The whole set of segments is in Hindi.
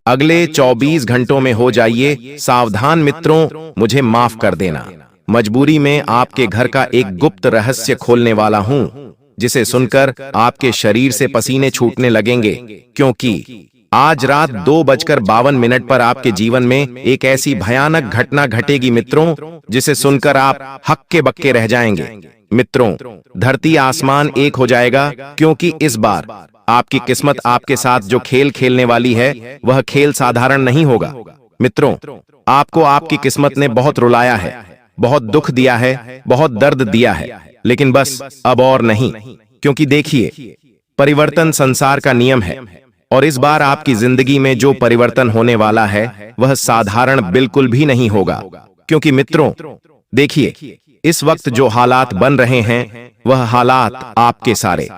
अगले 24 घंटों में हो जाइए सावधान मित्रों, मुझे माफ कर देना। मजबूरी में आपके घर का एक गुप्त रहस्य खोलने वाला हूं, जिसे सुनकर आपके शरीर से पसीने छूटने लगेंगे, क्योंकि आज रात 2:52 पर आपके जीवन में एक ऐसी भयानक घटना घटेगी मित्रों, जिसे सुनकर आप हक्के बक्के रह जाएंगे। मित्रों, धरती आसमान एक हो जाएगा, क्योंकि इस बार आपकी किस्मत आपके साथ जो खेल खेलने वाली है वह खेल साधारण नहीं होगा। मित्रों, आपको आपकी किस्मत ने बहुत रुलाया है, बहुत दुख दिया है, बहुत दर्द दिया है, लेकिन बस अब और नहीं, क्योंकि देखिए, परिवर्तन संसार का नियम है और इस बार आपकी जिंदगी में जो परिवर्तन होने वाला है वह साधारण बिल्कुल भी नहीं होगा। क्योंकि मित्रों देखिए, इस वक्त जो हालात बन रहे हैं वह हालात आपके सारे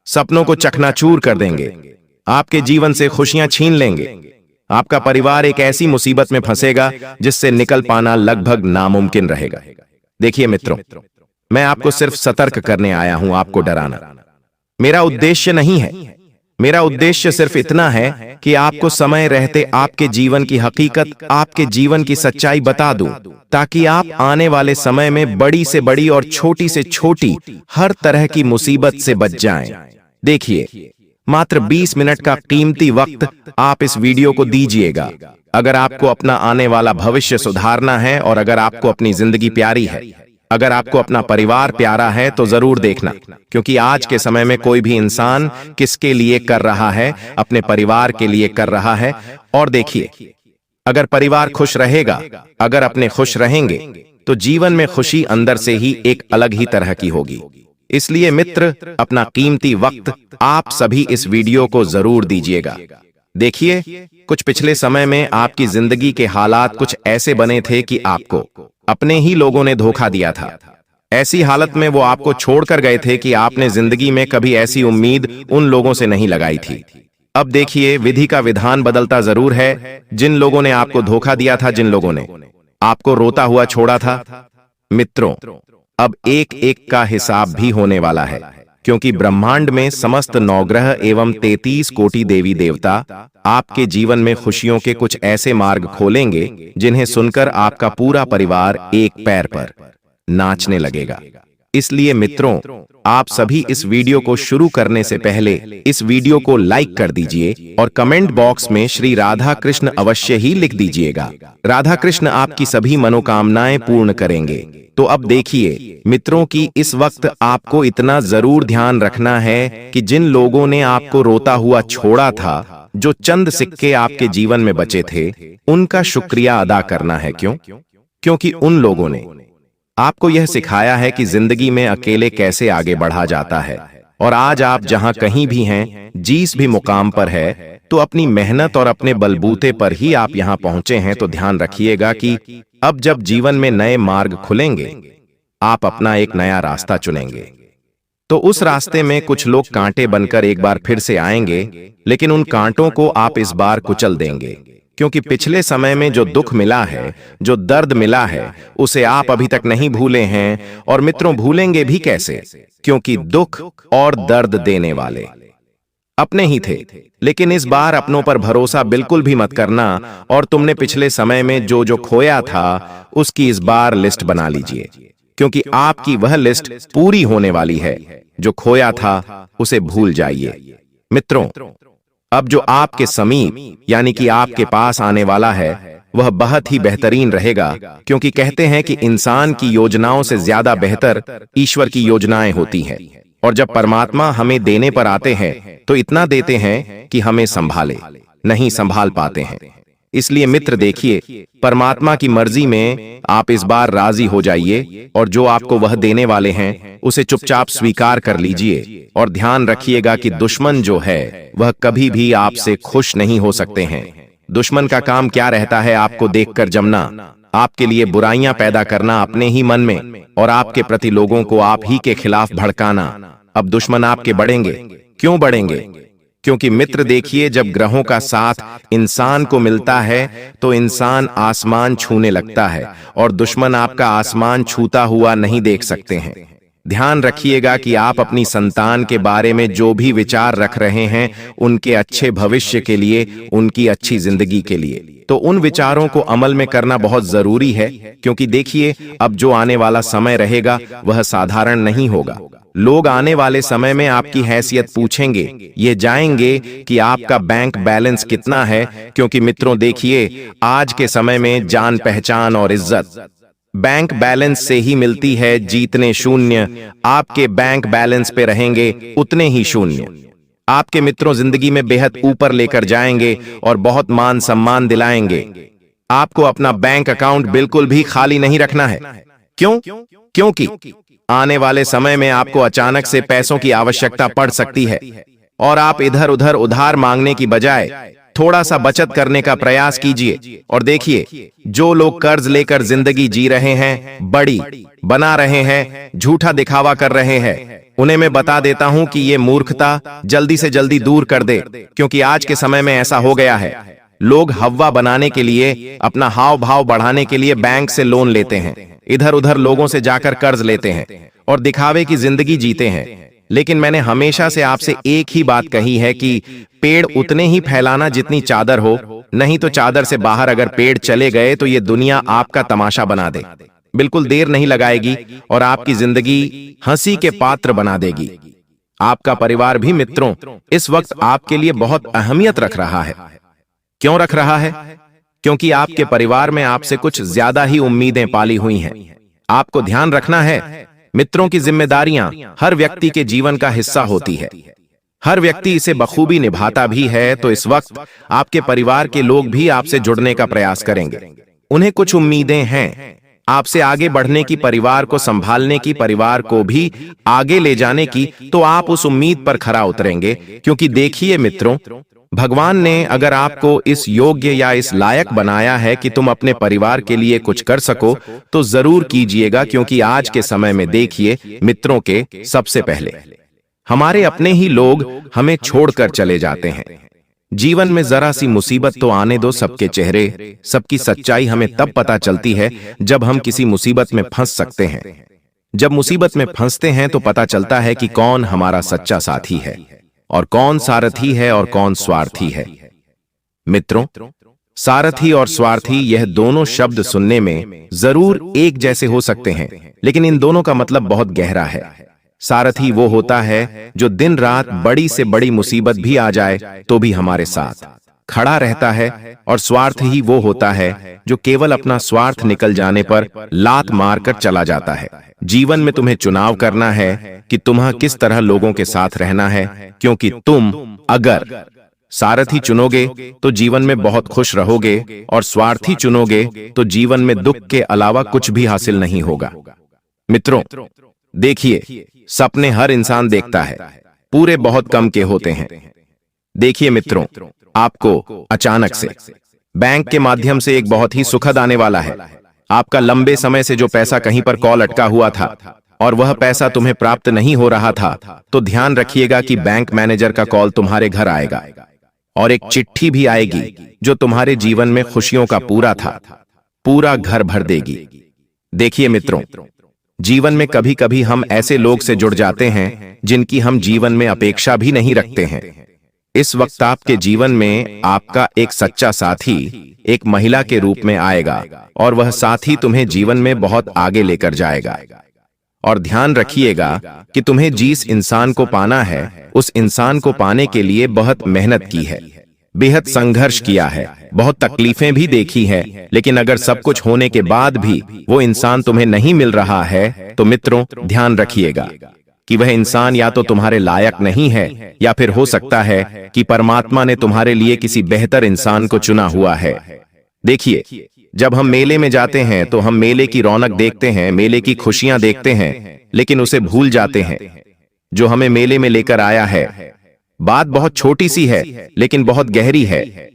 सपनों को चकनाचूर कर देंगे, आपके जीवन से खुशियां छीन लेंगे। आपका परिवार एक ऐसी मुसीबत में फंसेगा जिससे निकल पाना लगभग नामुमकिन रहेगा। देखिए मित्रों, मैं आपको सिर्फ सतर्क करने आया हूं, आपको डराना मेरा उद्देश्य नहीं है। मेरा उद्देश्य सिर्फ इतना है कि आपको समय रहते आपके जीवन की हकीकत, आपके जीवन की सच्चाई बता दूं, ताकि आप आने वाले समय में बड़ी से बड़ी और छोटी से छोटी हर तरह की मुसीबत से बच जाएं। देखिए, मात्र 20 मिनट का कीमती वक्त आप इस वीडियो को दीजिएगा। अगर आपको अपना आने वाला भविष्य सुधारना है और अगर आपको अपनी जिंदगी प्यारी है, अगर आपको अपना परिवार प्यारा है, तो जरूर देखना, क्योंकि आज के समय में कोई भी इंसान किसके लिए कर रहा है, अपने परिवार के लिए कर रहा है। और देखिए, अगर परिवार खुश रहेगा, अगर अपने खुश रहेंगे, तो जीवन में खुशी अंदर से ही एक अलग ही तरह की होगी। इसलिए मित्र, अपना कीमती वक्त आप सभी इस वीडियो को जरूर दीजिएगा। देखिए, कुछ पिछले समय में आपकी जिंदगी के हालात कुछ ऐसे बने थे कि आपको अपने ही लोगों ने धोखा दिया था। ऐसी हालत में वो आपको छोड़कर गए थे कि आपने जिंदगी में कभी ऐसी उम्मीद उन लोगों से नहीं लगाई थी। अब देखिए, विधि का विधान बदलता जरूर है। जिन लोगों ने आपको धोखा दिया था, जिन लोगों ने आपको रोता हुआ छोड़ा था, मित्रों, अब एक एक का हिसाब भी होने वाला है, क्योंकि ब्रह्मांड में समस्त नवग्रह एवं 33 कोटि देवी देवता आपके जीवन में खुशियों के कुछ ऐसे मार्ग खोलेंगे जिन्हें सुनकर आपका पूरा परिवार एक पैर पर नाचने लगेगा। इसलिए मित्रों, आप सभी इस वीडियो को शुरू करने से पहले इस वीडियो को लाइक कर दीजिए और कमेंट बॉक्स में श्री राधा कृष्ण अवश्य ही लिख दीजिएगा। राधा कृष्ण आपकी सभी मनोकामनाएं पूर्ण करेंगे। तो अब देखिए मित्रों, कि इस वक्त आपको इतना जरूर ध्यान रखना है कि जिन लोगों ने आपको रोता हुआ छोड़ा था, जो चंद सिक्के आपके जीवन में बचे थे, उनका शुक्रिया अदा करना है। क्योंकि उन लोगों ने आपको यह सिखाया है कि जिंदगी में अकेले कैसे आगे बढ़ा जाता है। और आज आप जहां कहीं भी हैं, जिस भी मुकाम पर है, तो अपनी मेहनत और अपने बलबूते पर ही आप यहां पहुंचे हैं। तो ध्यान रखिएगा कि अब जब जीवन में नए मार्ग खुलेंगे, आप अपना एक नया रास्ता चुनेंगे, तो उस रास्ते में कुछ लोग कांटे बनकर एक बार फिर से आएंगे, लेकिन उन कांटों को आप इस बार कुचल देंगे। क्योंकि पिछले समय में जो दुख मिला है, जो दर्द मिला है, उसे आप अभी तक नहीं भूले हैं। और मित्रों, भूलेंगे भी कैसे, क्योंकि दुख और दर्द देने वाले अपने ही थे। लेकिन इस बार अपनों पर भरोसा बिल्कुल भी मत करना, और तुमने पिछले समय में जो जो खोया था उसकी इस बार लिस्ट बना लीजिए, क्योंकि आपकी वह लिस्ट पूरी होने वाली है। जो खोया था उसे भूल जाइए। मित्रों, अब जो आपके समीप यानी कि आपके पास आने वाला है वह बहुत ही बेहतरीन रहेगा, क्योंकि कहते हैं कि इंसान की योजनाओं से ज्यादा बेहतर ईश्वर की योजनाएं होती हैं। और जब परमात्मा हमें देने पर आते हैं तो इतना देते हैं कि हमें संभाले नहीं संभाल पाते हैं। इसलिए मित्र देखिए, परमात्मा की मर्जी में आप इस बार राजी हो जाइए और जो आपको वह देने वाले हैं उसे चुपचाप स्वीकार कर लीजिए। और ध्यान रखिएगा कि दुश्मन जो है वह कभी भी आपसे खुश नहीं हो सकते हैं। दुश्मन का काम क्या रहता है, आपको देखकर जमना, आपके लिए बुराइयां पैदा करना अपने ही मन में, और आपके प्रति लोगों को आप ही के खिलाफ भड़काना। अब दुश्मन आपके बढ़ेंगे। क्यों बढ़ेंगे? क्योंकि मित्र देखिए, जब ग्रहों का साथ इंसान को मिलता है तो इंसान आसमान छूने लगता है, और दुश्मन आपका आसमान छूता हुआ नहीं देख सकते हैं। ध्यान रखिएगा कि आप अपनी संतान के बारे में जो भी विचार रख रहे हैं, उनके अच्छे भविष्य के लिए, उनकी अच्छी जिंदगी के लिए, तो उन विचारों को अमल में करना बहुत जरूरी है। क्योंकि देखिए, अब जो आने वाला समय रहेगा वह साधारण नहीं होगा। लोग आने वाले समय में आपकी हैसियत पूछेंगे, ये जाएंगे कि आपका बैंक बैलेंस कितना है। क्योंकि मित्रों देखिए, आज के समय में जान पहचान और इज्जत बैंक बैलेंस से ही मिलती है। जितने शून्य आपके बैंक बैलेंस पे रहेंगे, उतने ही शून्य आपके मित्रों जिंदगी में बेहद ऊपर लेकर जाएंगे और बहुत मान सम्मान दिलाएंगे। आपको अपना बैंक अकाउंट बिल्कुल भी खाली नहीं रखना है। क्यों? क्योंकि आने वाले समय में आपको अचानक से पैसों की आवश्यकता पड़ सकती है और आप इधर उधर उधार मांगने की बजाय थोड़ा सा बचत करने का प्रयास कीजिए। और देखिए, जो लोग कर्ज लेकर जिंदगी जी रहे हैं, बड़ी बना रहे हैं, झूठा दिखावा कर रहे हैं, उन्हें मैं बता देता हूं कि ये मूर्खता जल्दी से जल्दी दूर कर दे। क्योंकि आज के समय में ऐसा हो गया है, लोग हवा बनाने के लिए, अपना हाव भाव बढ़ाने के लिए बैंक से लोन लेते हैं, इधर उधर लोगों से जाकर कर्ज लेते हैं और दिखावे की जिंदगी जीते हैं। लेकिन मैंने हमेशा से आपसे एक ही बात कही है कि पेड़ उतने ही फैलाना जितनी चादर हो, नहीं तो चादर से बाहर अगर पेड़ चले गए तो ये दुनिया आपका तमाशा बना दे। बिल्कुल देर नहीं लगाएगी और आपकी जिंदगी हंसी के पात्र बना देगी। आपका परिवार भी मित्रों इस वक्त आपके लिए बहुत अहमियत रख रहा है। क्यों रख रहा है? क्योंकि आपके परिवार में आपसे कुछ ज्यादा ही उम्मीदें पाली हुई हैं। आपको ध्यान रखना है, मित्रों की जिम्मेदारियां हर व्यक्ति के जीवन का हिस्सा होती है। हर व्यक्ति इसे बखूबी निभाता भी है। तो इस वक्त आपके परिवार के लोग भी आपसे जुड़ने का प्रयास करेंगे। उन्हें कुछ उम्मीदें हैं आपसे आगे बढ़ने की, परिवार को संभालने की, परिवार को भी आगे ले जाने की। तो आप उस उम्मीद पर खरा उतरेंगे। क्योंकि देखिए मित्रों, भगवान ने अगर आपको इस योग्य या इस लायक बनाया है कि तुम अपने परिवार के लिए कुछ कर सको, तो जरूर कीजिएगा। क्योंकि आज के समय में देखिए मित्रों, के सबसे पहले हमारे अपने ही लोग हमें छोड़कर चले जाते हैं। जीवन में जरा सी मुसीबत तो आने दो, सबके चेहरे, सबकी सच्चाई हमें तब पता चलती है जब हम किसी मुसीबत में फंस सकते हैं। जब मुसीबत में फंसते हैं तो पता चलता है कि कौन हमारा सच्चा साथी है और कौन सारथी है और कौन स्वार्थी है। मित्रों, सारथी और स्वार्थी यह दोनों शब्द सुनने में जरूर एक जैसे हो सकते हैं, लेकिन इन दोनों का मतलब बहुत गहरा है। सारथी वो होता है जो दिन रात बड़ी से बड़ी मुसीबत भी आ जाए तो भी हमारे साथ खड़ा रहता है, और स्वार्थ ही वो होता है जो केवल अपना स्वार्थ निकल जाने पर लात मारकर चला जाता है। जीवन में तुम्हें चुनाव करना है कि तुम्हें किस तरह लोगों के साथ रहना है। क्योंकि तुम अगर सारथी चुनोगे तो जीवन में बहुत खुश रहोगे, और स्वार्थी चुनोगे तो जीवन में दुख के अलावा कुछ भी हासिल नहीं होगा। मित्रों देखिए, सपने हर इंसान देखता है, पूरे बहुत कम के होते हैं। देखिए मित्रों, आपको अचानक से बैंक के माध्यम से एक बहुत ही सुखद आने वाला है। आपका लंबे समय से जो पैसा कहीं पर कॉल अटका हुआ था और वह पैसा तुम्हें प्राप्त नहीं हो रहा था, तो ध्यान रखिएगा कि बैंक मैनेजर का कॉल तुम्हारे घर आएगा और एक चिट्ठी भी आएगी जो तुम्हारे जीवन में खुशियों का पूरा घर भर देगी। देखिए मित्रों, जीवन में कभी कभी हम ऐसे लोग से जुड़ जाते हैं जिनकी हम जीवन में अपेक्षा भी नहीं रखते हैं। इस वक्त आपके जीवन में आपका एक सच्चा साथी एक महिला के रूप में आएगा और वह साथी तुम्हें जीवन में बहुत आगे लेकर जाएगा। और ध्यान रखिएगा कि तुम्हें जिस इंसान को पाना है, उस इंसान को पाने के लिए बहुत मेहनत की है, बेहद संघर्ष किया है, बहुत तकलीफें भी देखी है। लेकिन अगर सब कुछ होने के बाद भी वो इंसान तुम्हें नहीं मिल रहा है, तो मित्रों ध्यान रखिएगा कि वह इंसान या तो तुम्हारे लायक नहीं है, या फिर हो सकता है कि परमात्मा ने तुम्हारे लिए किसी बेहतर इंसान को चुना हुआ है। देखिए, जब हम मेले में जाते हैं तो हम मेले की रौनक देखते हैं, मेले की खुशियां देखते हैं, लेकिन उसे भूल जाते हैं जो हमें मेले में लेकर आया है। बात बहुत छोटी सी है लेकिन बहुत गहरी है।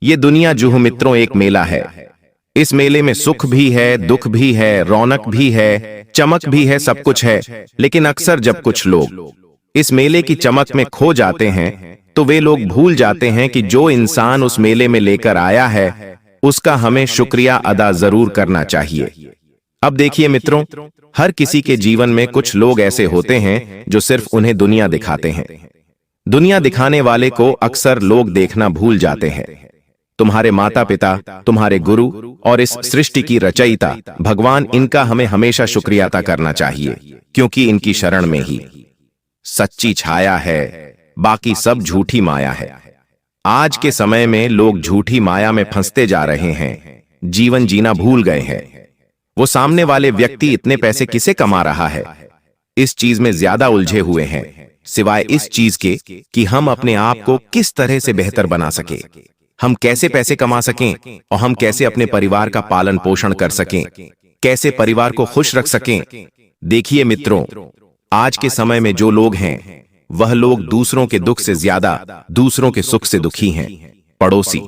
ये दुनिया जो मित्रों एक मेला है। इस मेले में सुख भी है, दुख भी है, रौनक भी है, चमक भी है, सब कुछ है। लेकिन अक्सर जब कुछ लोग इस मेले की चमक में खो जाते हैं तो वे लोग भूल जाते हैं कि जो इंसान उस मेले में लेकर आया है उसका हमें शुक्रिया अदा जरूर करना चाहिए। अब देखिए मित्रों, हर किसी के जीवन में कुछ लोग ऐसे होते हैं जो सिर्फ उन्हें दुनिया दिखाते हैं। दुनिया दिखाने वाले को अक्सर लोग देखना भूल जाते हैं। तुम्हारे माता पिता, तुम्हारे गुरु और इस सृष्टि की रचयिता भगवान, इनका हमें हमेशा शुक्रिया अदा करना चाहिए, क्योंकि इनकी शरण में ही सच्ची छाया है, बाकी सब झूठी माया है। आज के समय में लोग झूठी माया में फंसते जा रहे हैं, जीवन जीना भूल गए हैं। वो सामने वाले व्यक्ति इतने पैसे किसे कमा रहा है, इस चीज में ज्यादा उलझे हुए हैं, सिवाय इस चीज के कि हम अपने आप को किस तरह से बेहतर बना सके, हम कैसे पैसे कमा सकें और हम कैसे अपने परिवार का पालन पोषण कर सकें, कैसे परिवार को खुश रख सकें। देखिए मित्रों, आज के समय में जो लोग हैं वह लोग दूसरों के दुख से ज्यादा दूसरों के सुख से दुखी हैं। पड़ोसी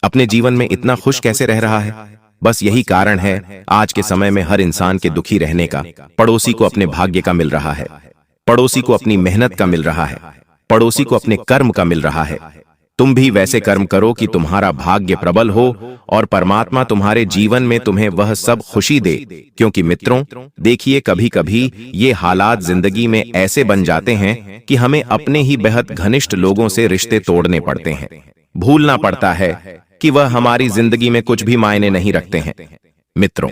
अपने जीवन में इतना खुश कैसे रह रहा है? बस यही कारण है आज के समय में हर इंसान के दुखी रहने का। पड़ोसी को अपने भाग्य का मिल रहा है, पड़ोसी को अपनी मेहनत का मिल रहा है, पड़ोसी को अपने कर्म का मिल रहा है। तुम भी वैसे कर्म करो कि तुम्हारा भाग्य प्रबल हो और परमात्मा तुम्हारे जीवन में तुम्हें वह सब खुशी दे। क्योंकि मित्रों, देखिए, कभी कभी ये हालात जिंदगी में ऐसे बन जाते हैं कि हमें अपने ही बेहद घनिष्ठ लोगों से रिश्ते तोड़ने पड़ते हैं। भूलना पड़ता है कि वह हमारी जिंदगी में कुछ भी मायने नहीं रखते हैं। मित्रों,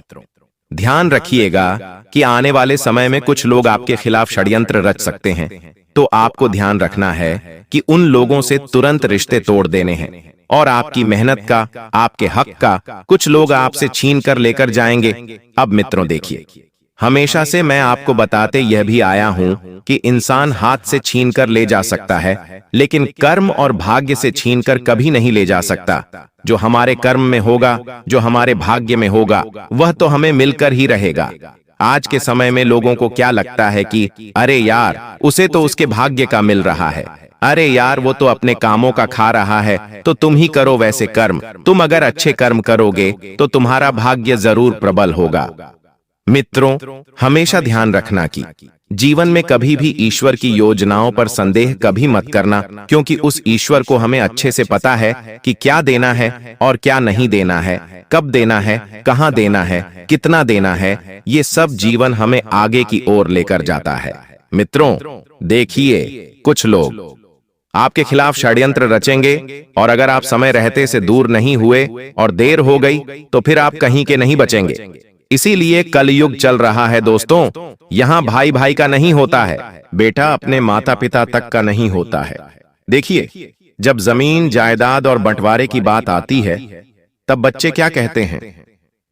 ध्यान रखिएगा कि आने वाले समय में कुछ लोग आपके खिलाफ षड्यंत्र रच सकते हैं, तो आपको ध्यान रखना है कि उन लोगों से तुरंत रिश्ते तोड़ देने हैं और आपकी मेहनत का, आपके हक का कुछ लोग आपसे छीन कर लेकर जाएंगे। अब मित्रों देखिए, हमेशा से मैं आपको बताते यह भी आया हूं कि इंसान हाथ से छीन कर ले जा सकता है, लेकिन कर्म और भाग्य से छीन कर कभी नहीं ले जा सकता। जो हमारे कर्म में होगा, जो हमारे भाग्य में होगा, वह तो हमें मिलकर ही रहेगा। आज के समय में लोगों को क्या लगता है कि अरे यार, उसे तो उसके भाग्य का मिल रहा है, अरे यार वो तो अपने कामों का खा रहा है, तो तुम ही करो वैसे कर्म। तुम अगर अच्छे कर्म करोगे तो तुम्हारा भाग्य जरूर प्रबल होगा। मित्रों, हमेशा ध्यान रखना कि जीवन में कभी भी ईश्वर की योजनाओं पर संदेह कभी मत करना, क्योंकि उस ईश्वर को हमें अच्छे से पता है कि क्या देना है और क्या नहीं देना है, कब देना है, कहां देना है, कितना देना है। ये सब जीवन हमें आगे की ओर लेकर जाता है। मित्रों देखिए, कुछ लोग आपके खिलाफ षड्यंत्र रचेंगे और अगर आप समय रहते से दूर नहीं हुए और देर हो गई तो फिर आप कहीं के नहीं बचेंगे। इसीलिए कलयुग चल रहा है दोस्तों। यहाँ भाई भाई का नहीं होता है, बेटा अपने माता पिता तक का नहीं होता है। देखिए, जब जमीन जायदाद और बंटवारे की बात आती है तब बच्चे क्या कहते हैं?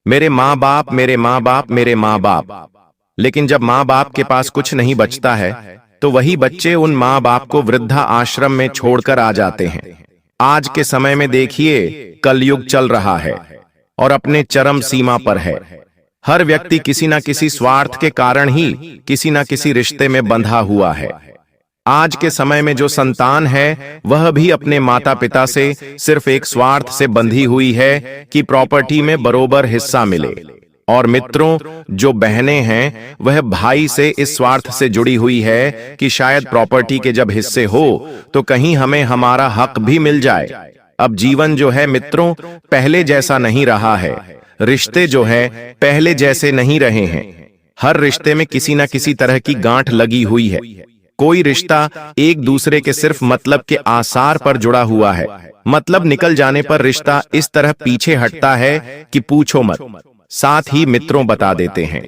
मेरे माँ बाप, मेरे माँ बाप, मेरे माँ बाप। लेकिन जब माँ बाप के पास कुछ नहीं बचता है तो वही बच्चे उन माँ बाप को वृद्धा आश्रम में छोड़कर आ जाते हैं। आज के समय में देखिए, कलयुग चल रहा है और अपने चरम सीमा पर है। हर व्यक्ति किसी न किसी स्वार्थ के कारण ही किसी न किसी रिश्ते में बंधा हुआ है। आज के समय में जो संतान है वह भी अपने माता पिता से सिर्फ एक स्वार्थ से बंधी हुई है कि प्रॉपर्टी में बरोबर हिस्सा मिले। और मित्रों, जो बहनें हैं वह भाई से इस स्वार्थ से जुड़ी हुई है कि शायद प्रॉपर्टी के जब हिस्से हो तो कहीं हमें हमारा हक भी मिल जाए। अब जीवन जो है मित्रों, पहले जैसा नहीं रहा है। रिश्ते जो है पहले जैसे नहीं रहे हैं। हर रिश्ते में किसी न किसी तरह की गांठ लगी हुई है। कोई रिश्ता एक दूसरे के सिर्फ मतलब के आसार पर जुड़ा हुआ है। मतलब निकल जाने पर रिश्ता इस तरह पीछे हटता है कि पूछो मत। साथ ही मित्रों बता देते हैं,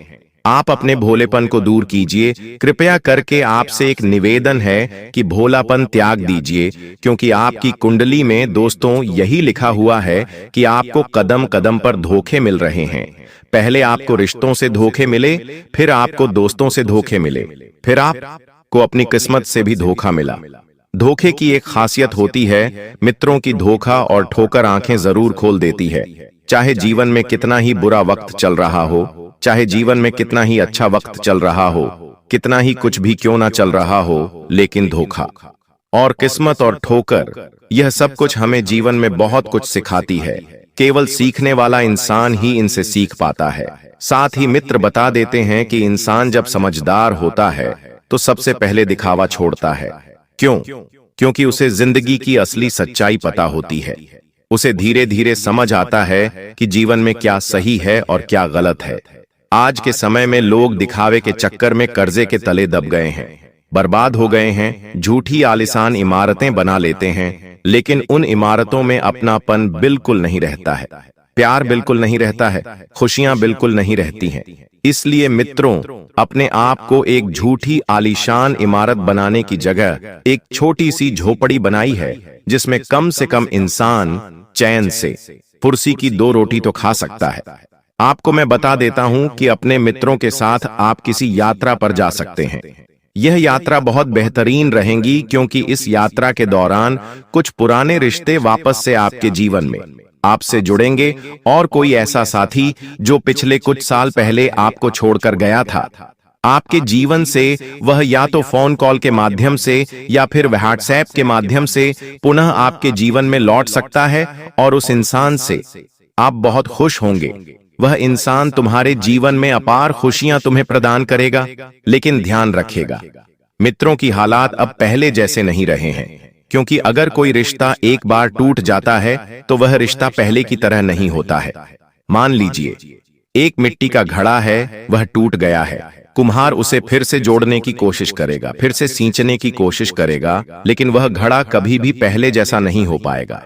आप अपने भोलेपन को दूर कीजिए। कृपया करके आपसे एक निवेदन है कि भोलापन त्याग दीजिए, क्योंकि आपकी कुंडली में दोस्तों यही लिखा हुआ है कि आपको कदम कदम पर धोखे मिल रहे हैं। पहले आपको रिश्तों से धोखे मिले, फिर आपको दोस्तों से धोखे मिले, फिर आपको अपनी किस्मत से भी धोखा मिला। धोखे की एक खासियत होती है मित्रों की धोखा और ठोकर आंखें जरूर खोल देती है। चाहे जीवन में कितना ही बुरा वक्त चल रहा हो, चाहे जीवन में कितना ही अच्छा वक्त चल रहा हो, कितना ही कुछ भी क्यों ना चल रहा हो, लेकिन धोखा और किस्मत और ठोकर, यह सब कुछ हमें जीवन में बहुत कुछ सिखाती है। केवल सीखने वाला इंसान ही इनसे सीख पाता है। साथ ही मित्र बता देते हैं कि इंसान जब समझदार होता है तो सबसे पहले दिखावा छोड़ता है। क्यों? क्योंकि उसे जिंदगी की असली सच्चाई पता होती है। उसे धीरे धीरे समझ आता है कि जीवन में क्या सही है और क्या गलत है। आज के समय में लोग दिखावे के चक्कर में कर्जे के तले दब गए हैं, बर्बाद हो गए हैं, झूठी आलीशान इमारतें बना लेते हैं, लेकिन उन इमारतों में अपनापन बिल्कुल नहीं रहता है, प्यार बिल्कुल नहीं रहता है, खुशियां बिल्कुल नहीं रहती हैं। इसलिए मित्रों, अपने आप को एक झूठी आलीशान इमारत बनाने की जगह एक छोटी सी झोपड़ी बनाई है, जिसमें कम से कम इंसान चैन से फुर्सी की 2 रोटी तो खा सकता है। आपको मैं बता देता हूं कि अपने मित्रों के साथ आप किसी यात्रा पर जा सकते हैं। यह यात्रा बहुत बेहतरीन रहेगी, क्योंकि इस यात्रा के दौरान कुछ पुराने रिश्ते वापस से आपके जीवन में आपसे जुड़ेंगे, और कोई ऐसा साथी जो पिछले कुछ साल पहले आपको छोड़कर गया था, आपके जीवन से वह या तो फोन कॉल के माध्यम से या फिर व्हाट्सएप के माध्यम से पुनः आपके जीवन में लौट सकता है, और उस इंसान से आप बहुत खुश होंगे। वह इंसान तुम्हारे जीवन में अपार खुशियां तुम्हें प्रदान करेगा। लेकिन ध्यान रखिएगा, मित्रों की हालात अब पहले जैसे नहीं रहे हैं, क्योंकि अगर कोई रिश्ता एक बार टूट जाता है तो वह रिश्ता पहले की तरह नहीं होता है। मान लीजिए एक मिट्टी का घड़ा है, वह टूट गया है, कुम्हार उसे फिर से जोड़ने की कोशिश करेगा, फिर से सींचने की कोशिश करेगा, लेकिन वह घड़ा कभी भी पहले जैसा नहीं हो पाएगा।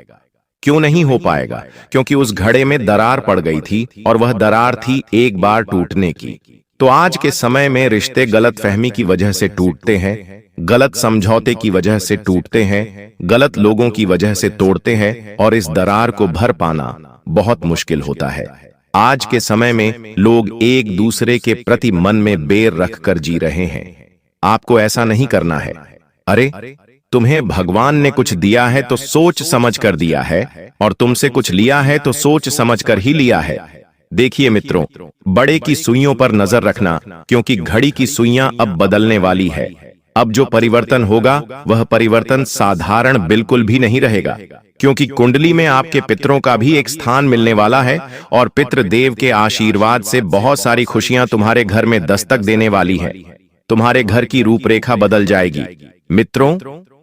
क्यों नहीं हो पाएगा? क्योंकि उस घड़े में दरार पड़ गई थी, और वह दरार थी एक बार टूटने की। तो आज के समय में रिश्ते गलतफहमी की वजह से टूटते हैं, गलत समझौते की वजह से टूटते हैं, गलत लोगों की वजह से तोड़ते हैं, और इस दरार को भर पाना बहुत मुश्किल होता है। आज के समय में लोग एक दूसरे के प्रति मन में बैर रखकर जी रहे हैं। आपको ऐसा नहीं करना है। अरे, तुम्हें भगवान ने कुछ दिया है तो सोच समझ कर दिया है, और तुमसे कुछ लिया है तो सोच समझ कर ही लिया है। देखिए मित्रों, बड़े की सुइयों पर नजर रखना, क्योंकि घड़ी की सुइयां अब बदलने वाली है। अब जो परिवर्तन होगा वह परिवर्तन साधारण बिल्कुल भी नहीं रहेगा, क्योंकि कुंडली में आपके पितरों का भी एक स्थान मिलने वाला है, और पितृदेव के आशीर्वाद से बहुत सारी खुशियां तुम्हारे घर में दस्तक देने वाली है। तुम्हारे घर की रूपरेखा बदल जाएगी। मित्रों,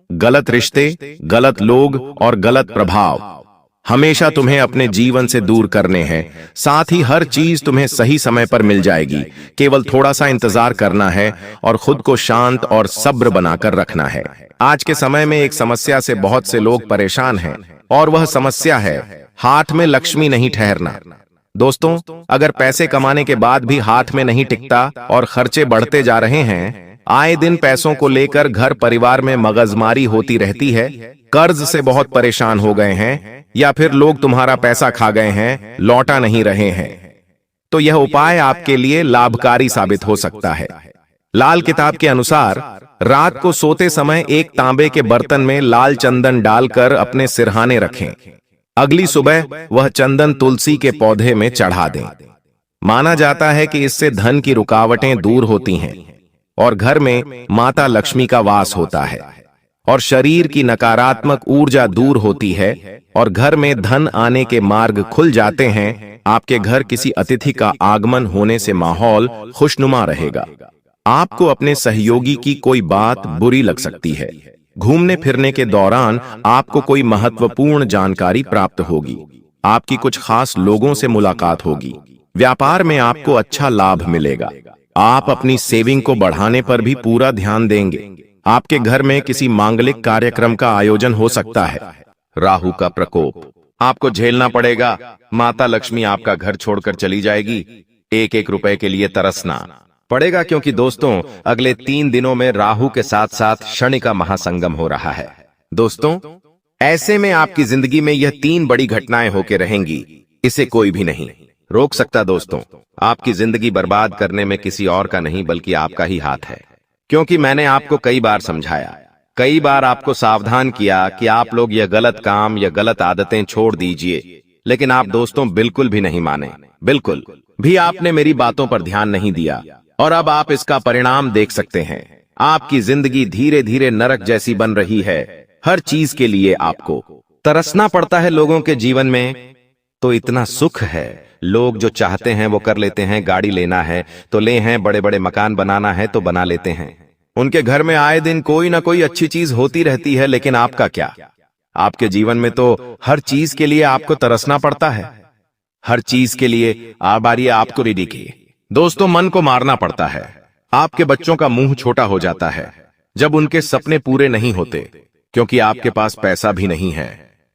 गलत रिश्ते, गलत लोग और गलत प्रभाव हमेशा तुम्हें अपने जीवन से दूर करने हैं। साथ ही हर चीज तुम्हें सही समय पर मिल जाएगी। केवल थोड़ा सा इंतजार करना है और खुद को शांत और सब्र बनाकर रखना है। आज के समय में एक समस्या से बहुत से लोग परेशान हैं, और वह समस्या है हाथ में लक्ष्मी नहीं ठहरना। दोस्तों, अगर पैसे कमाने के बाद भी हाथ में नहीं टिकता और खर्चे बढ़ते जा रहे हैं, आए दिन पैसों को लेकर घर परिवार में मगजमारी होती रहती है, कर्ज से बहुत परेशान हो गए हैं, या फिर लोग तुम्हारा पैसा खा गए हैं, लौटा नहीं रहे हैं, तो यह उपाय आपके लिए लाभकारी साबित हो सकता है। लाल किताब के अनुसार रात को सोते समय एक तांबे के बर्तन में लाल चंदन डालकर अपने सिरहाने रखें। अगली सुबह वह चंदन तुलसी के पौधे में चढ़ा दें। माना जाता है कि इससे धन की रुकावटें दूर होती हैं, और घर में माता लक्ष्मी का वास होता है, और शरीर की नकारात्मक ऊर्जा दूर होती है, और घर में धन आने के मार्ग खुल जाते हैं। आपके घर किसी अतिथि का आगमन होने से माहौल खुशनुमा रहेगा। आपको अपने सहयोगी की कोई बात बुरी लग सकती है। घूमने फिरने के दौरान आपको कोई महत्वपूर्ण जानकारी प्राप्त होगी। आपकी कुछ खास लोगों से मुलाकात होगी। व्यापार में आपको अच्छा लाभ मिलेगा। आप अपनी सेविंग को बढ़ाने पर भी पूरा ध्यान देंगे। आपके घर में किसी मांगलिक कार्यक्रम का आयोजन हो सकता है। राहु का प्रकोप आपको झेलना पड़ेगा। माता लक्ष्मी आपका घर छोड़कर चली जाएगी। एक एक रुपए के लिए तरसना पड़ेगा, क्योंकि दोस्तों अगले 3 दिनों में राहु के साथ साथ शनि का महासंगम हो रहा है। दोस्तों, ऐसे में आपकी जिंदगी में यह 3 बड़ी घटनाएं होके रहेंगी। इसे कोई भी नहीं रोक सकता। दोस्तों, आपकी जिंदगी बर्बाद करने में किसी और का नहीं बल्कि आपका ही हाथ है, क्योंकि मैंने आपको कई बार समझाया, कई बार आपको सावधान किया कि आप लोग यह गलत काम या गलत आदतें छोड़ दीजिए, लेकिन आप दोस्तों बिल्कुल भी नहीं माने। बिल्कुल भी आपने मेरी बातों पर ध्यान नहीं दिया, और अब आप इसका परिणाम देख सकते हैं। आपकी जिंदगी धीरे धीरे नरक जैसी बन रही है। हर चीज के लिए आपको तरसना पड़ता है। लोगों के जीवन में तो इतना सुख है, लोग जो चाहते हैं वो कर लेते हैं। गाड़ी लेना है तो ले हैं, बड़े बड़े मकान बनाना है तो बना लेते हैं। उनके घर में आए दिन कोई ना कोई अच्छी चीज होती रहती है, लेकिन आपका क्या? आपके जीवन में तो हर चीज के लिए आपको तरसना पड़ता है। हर चीज के लिए बारी आपको रेडी की। दोस्तों, मन को मारना पड़ता है। आपके बच्चों का मुंह छोटा हो जाता है जब उनके सपने पूरे नहीं होते, क्योंकि आपके पास पैसा भी नहीं है।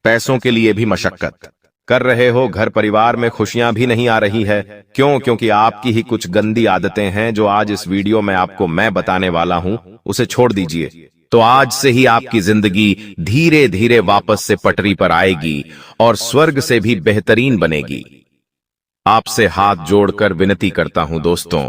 पैसों के लिए भी मशक्कत कर रहे हो, घर परिवार में खुशियां भी नहीं आ रही है। क्यों? क्योंकि आपकी ही कुछ गंदी आदतें हैं जो आज इस वीडियो में आपको मैं बताने वाला हूं, उसे छोड़ दीजिए। तो आज से ही आपकी जिंदगी धीरे धीरे वापस से पटरी पर आएगी और स्वर्ग से भी बेहतरीन बनेगी। आपसे हाथ जोड़कर विनती करता हूं दोस्तों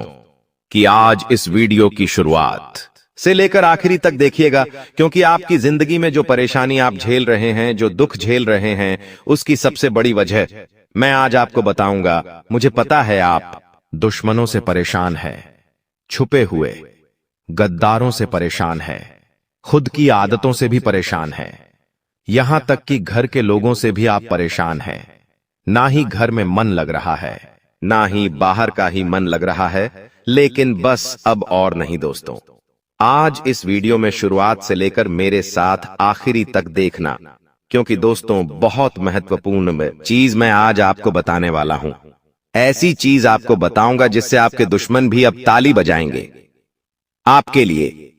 कि आज इस वीडियो की शुरुआत से लेकर आखिरी तक देखिएगा, क्योंकि आपकी जिंदगी में जो परेशानी आप झेल रहे हैं, जो दुख झेल रहे हैं, उसकी सबसे बड़ी वजह मैं आज आपको बताऊंगा। मुझे पता है आप दुश्मनों से परेशान हैं, छुपे हुए गद्दारों से परेशान हैं, खुद की आदतों से भी परेशान हैं, यहां तक कि घर के लोगों से भी आप परेशान हैं। ना ही घर में मन लग रहा है, ना ही बाहर का ही मन लग रहा है। लेकिन बस अब और नहीं दोस्तों, आज इस वीडियो में शुरुआत से लेकर मेरे साथ आखिरी तक देखना, क्योंकि दोस्तों बहुत महत्वपूर्ण चीज मैं आज आपको बताने वाला हूं। ऐसी चीज आपको बताऊंगा जिससे आपके दुश्मन भी अब ताली बजाएंगे आपके लिए।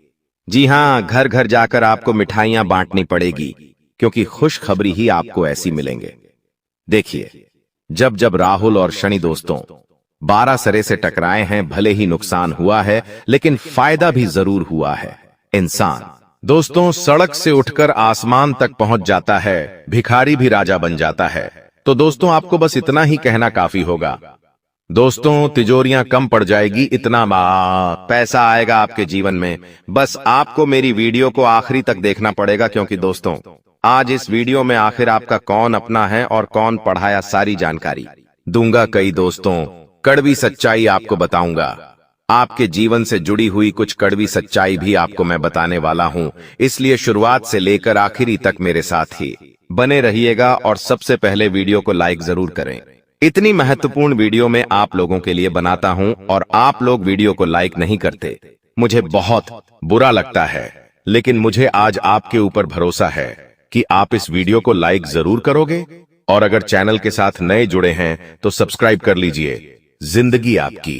जी हां, घर घर जाकर आपको मिठाइयां बांटनी पड़ेगी, क्योंकि खुशखबरी ही आपको ऐसी मिलेंगे। देखिए, जब जब राहुल और शनि दोस्तों 12 सरे से टकराए हैं, भले ही नुकसान हुआ है लेकिन फायदा भी जरूर हुआ है। इंसान दोस्तों सड़क से उठकर आसमान तक पहुंच जाता है, भिखारी भी राजा बन जाता है। तो दोस्तों आपको बस इतना ही कहना काफी होगा। दोस्तों तिजोरियां कम पड़ जाएगी, इतना पैसा आएगा आपके जीवन में। बस आपको मेरी वीडियो को आखिरी तक देखना पड़ेगा, क्योंकि दोस्तों आज इस वीडियो में आखिर आपका कौन अपना है और कौन पढ़ाया, सारी जानकारी दूंगा। कई दोस्तों कड़वी सच्चाई आपको बताऊंगा, आपके जीवन से जुड़ी हुई कुछ कड़वी सच्चाई भी आपको मैं बताने वाला हूं। इसलिए शुरुआत से लेकर आखिरी तक मेरे साथ ही बने रहिएगा। और सबसे पहले वीडियो को लाइक जरूर करें। इतनी महत्वपूर्ण वीडियो मैं आप लोगों के लिए बनाता हूं और आप लोग वीडियो को लाइक नहीं करते, मुझे बहुत बुरा लगता है। लेकिन मुझे आज आपके ऊपर भरोसा है कि आप इस वीडियो को लाइक जरूर करोगे। और अगर चैनल के साथ नए जुड़े हैं तो सब्सक्राइब कर लीजिए। जिंदगी आपकी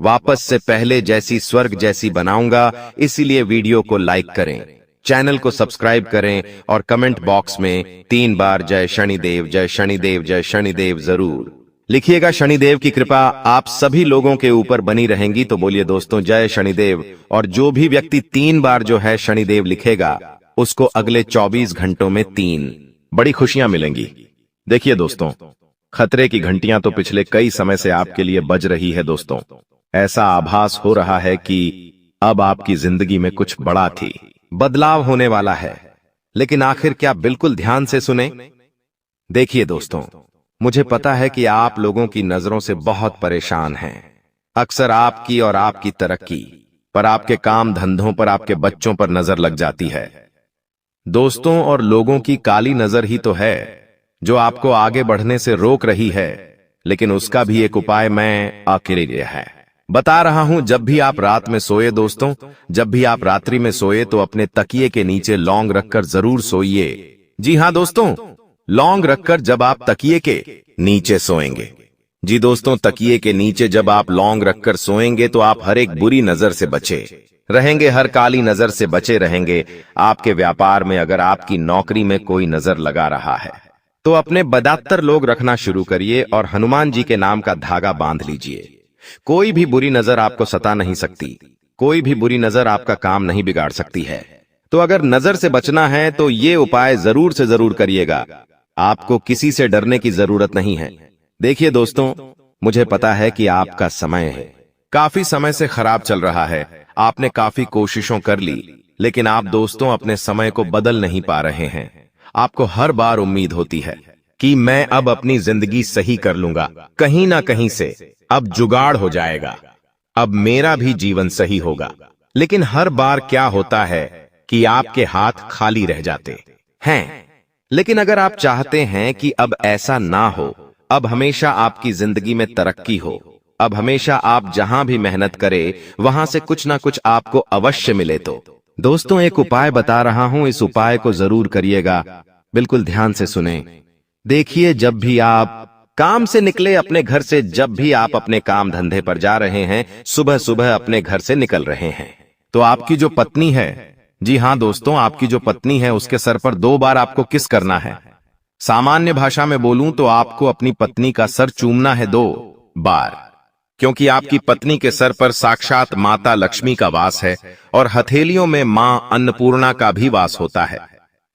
वापस से पहले जैसी स्वर्ग जैसी बनाऊंगा, इसीलिए वीडियो को लाइक करें, चैनल को सब्सक्राइब करें और कमेंट बॉक्स में 3 बार जय शनिदेव, जय शनिदेव, जय शनिदेव जरूर लिखिएगा। शनिदेव की कृपा आप सभी लोगों के ऊपर बनी रहेंगी। तो बोलिए दोस्तों जय शनिदेव। और जो भी व्यक्ति 3 बार जो है शनिदेव लिखेगा, उसको अगले 24 घंटों में 3 बड़ी खुशियां मिलेंगी। देखिए दोस्तों, खतरे की घंटियां तो पिछले कई समय से आपके लिए बज रही है। दोस्तों ऐसा आभास हो रहा है कि अब आपकी जिंदगी में कुछ बड़ा थी बदलाव होने वाला है। लेकिन आखिर क्या? बिल्कुल ध्यान से सुने। देखिए दोस्तों, मुझे पता है कि आप लोगों की नजरों से बहुत परेशान हैं। अक्सर आपकी और आपकी तरक्की पर, आपके काम धंधों पर, आपके बच्चों पर नजर लग जाती है दोस्तों। और लोगों की काली नजर ही तो है जो आपको आगे बढ़ने से रोक रही है। लेकिन उसका भी एक उपाय मैं आखिरी है बता रहा हूं। जब भी आप रात में सोए दोस्तों, जब भी आप रात्रि में सोए तो अपने तकिए के नीचे लौंग रखकर जरूर सोइए। जी हां दोस्तों, लौंग रखकर जब आप तकिए के नीचे सोएंगे, जी दोस्तों तकिए के नीचे जब आप लौंग रखकर सोएंगे तो आप हर एक बुरी नजर से बचे रहेंगे, हर काली नजर से बचे रहेंगे। आपके व्यापार में, अगर आपकी नौकरी में कोई नजर लगा रहा है तो अपने बदतर लोग रखना शुरू करिए और हनुमान जी के नाम का धागा बांध लीजिए। कोई भी बुरी नजर आपको सता नहीं सकती, कोई भी बुरी नजर आपका काम नहीं बिगाड़ सकती है। तो अगर नजर से बचना है तो ये उपाय जरूर से जरूर करिएगा। आपको किसी से डरने की जरूरत नहीं है। देखिए दोस्तों, मुझे पता है कि आपका समय है काफी समय से खराब चल रहा है। आपने काफी कोशिशों कर ली, लेकिन आप दोस्तों अपने समय को बदल नहीं पा रहे हैं। आपको हर बार उम्मीद होती है कि मैं अब अपनी जिंदगी सही कर लूंगा, कहीं ना कहीं से अब जुगाड़ हो जाएगा, अब मेरा भी जीवन सही होगा। लेकिन हर बार क्या होता है कि आपके हाथ खाली रह जाते हैं। लेकिन अगर आप चाहते हैं कि अब ऐसा ना हो, अब हमेशा आपकी जिंदगी में तरक्की हो, अब हमेशा आप जहां भी मेहनत करें वहां से कुछ ना कुछ आपको अवश्य मिले, तो दोस्तों एक उपाय बता रहा हूं, इस उपाय को जरूर करिएगा। बिल्कुल ध्यान से सुने। देखिए, जब भी आप काम से निकले अपने घर से। जब भी आप अपने काम धंधे पर जा रहे हैं, सुबह सुबह अपने घर से निकल रहे हैं, तो आपकी जो पत्नी है, जी हां दोस्तों, आपकी जो पत्नी है उसके सर पर 2 बार आपको किस करना है। सामान्य भाषा में बोलूं तो आपको अपनी पत्नी का सर चूमना है 2 बार, क्योंकि आपकी पत्नी के सर पर साक्षात माता लक्ष्मी का वास है और हथेलियों में मां अन्नपूर्णा का भी वास होता है।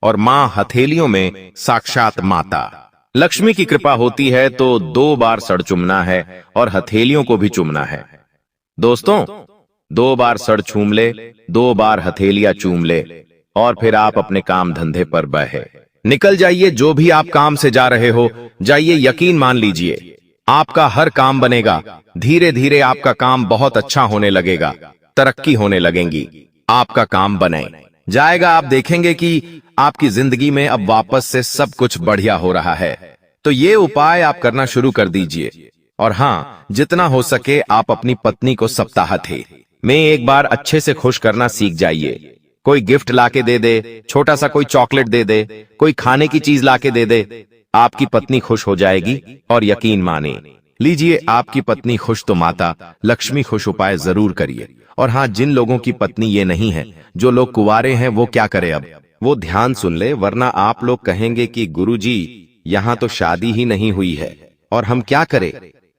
और मां हथेलियों में साक्षात माता लक्ष्मी की कृपा होती है। तो 2 बार सर चूमना है और हथेलियों को भी चूमना है। दोस्तों 2 बार सर चूम ले, 2 बार हथेलियां चूम ले और फिर आप अपने काम धंधे पर बहे निकल जाइए। जो भी आप काम से जा रहे हो, जाइए। यकीन मान लीजिए आपका हर काम बनेगा। धीरे धीरे आपका काम बहुत अच्छा होने लगेगा, तरक्की होने लगेंगी, आपका काम बने जाएगा। आप देखेंगे कि आपकी जिंदगी में अब वापस से सब कुछ बढ़िया हो रहा है। तो ये उपाय आप करना शुरू कर दीजिए। और हाँ, जितना हो सके आप अपनी पत्नी को सप्ताहांत में एक बार अच्छे से खुश करना सीख जाइए। कोई गिफ्ट लाके दे दे, छोटा सा कोई चॉकलेट दे दे, कोई खाने की चीज लाके दे दे, आपकी पत्नी खुश हो जाएगी। और यकीन माने लीजिए, आपकी पत्नी खुश तो माता लक्ष्मी खुश। उपाय जरूर करिए। और हाँ, जिन लोगों की पत्नी ये नहीं है, जो लोग कुंवारे हैं, वो क्या करें अब, वो ध्यान सुन ले, वरना आप लोग कहेंगे कि गुरुजी यहां तो शादी ही नहीं हुई है और हम क्या करें,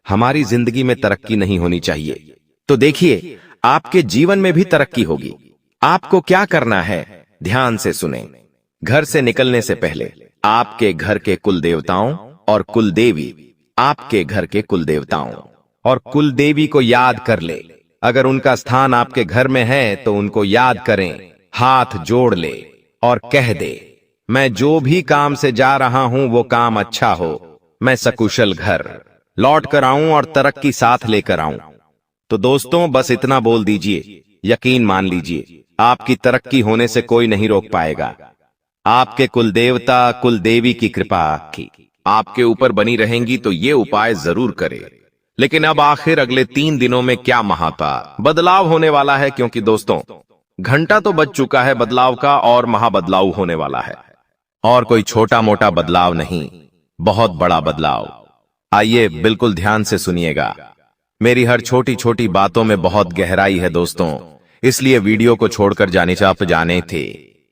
हमारी जिंदगी में तरक्की नहीं होनी चाहिए। तो देखिए, आपके जीवन में भी तरक्की होगी। आपको क्या करना है, ध्यान से सुने। घर से निकलने से पहले आपके घर के कुल देवताओं और कुल देवी, आपके घर के कुल देवताओं और कुल देवी को याद कर ले। अगर उनका स्थान आपके घर में है तो उनको याद करें, हाथ जोड़ ले और कह दे, मैं जो भी काम से जा रहा हूं वो काम अच्छा हो, मैं सकुशल घर लौट कर आऊं और तरक्की साथ लेकर आऊं। तो दोस्तों बस इतना बोल दीजिए, यकीन मान लीजिए आपकी तरक्की होने से कोई नहीं रोक पाएगा। आपके कुल देवता कुल देवी की कृपा आपके ऊपर बनी रहेंगी। तो ये उपाय जरूर करें। लेकिन अब आखिर अगले 3 दिनों में क्या महापा बदलाव होने वाला है, क्योंकि दोस्तों घंटा तो बज चुका है बदलाव का और महाबदलाव होने वाला है। और कोई छोटा मोटा बदलाव नहीं, बहुत बड़ा बदलाव। आइए बिल्कुल ध्यान से सुनिएगा। मेरी हर छोटी छोटी बातों में बहुत गहराई है दोस्तों, इसलिए वीडियो को छोड़कर जाने थे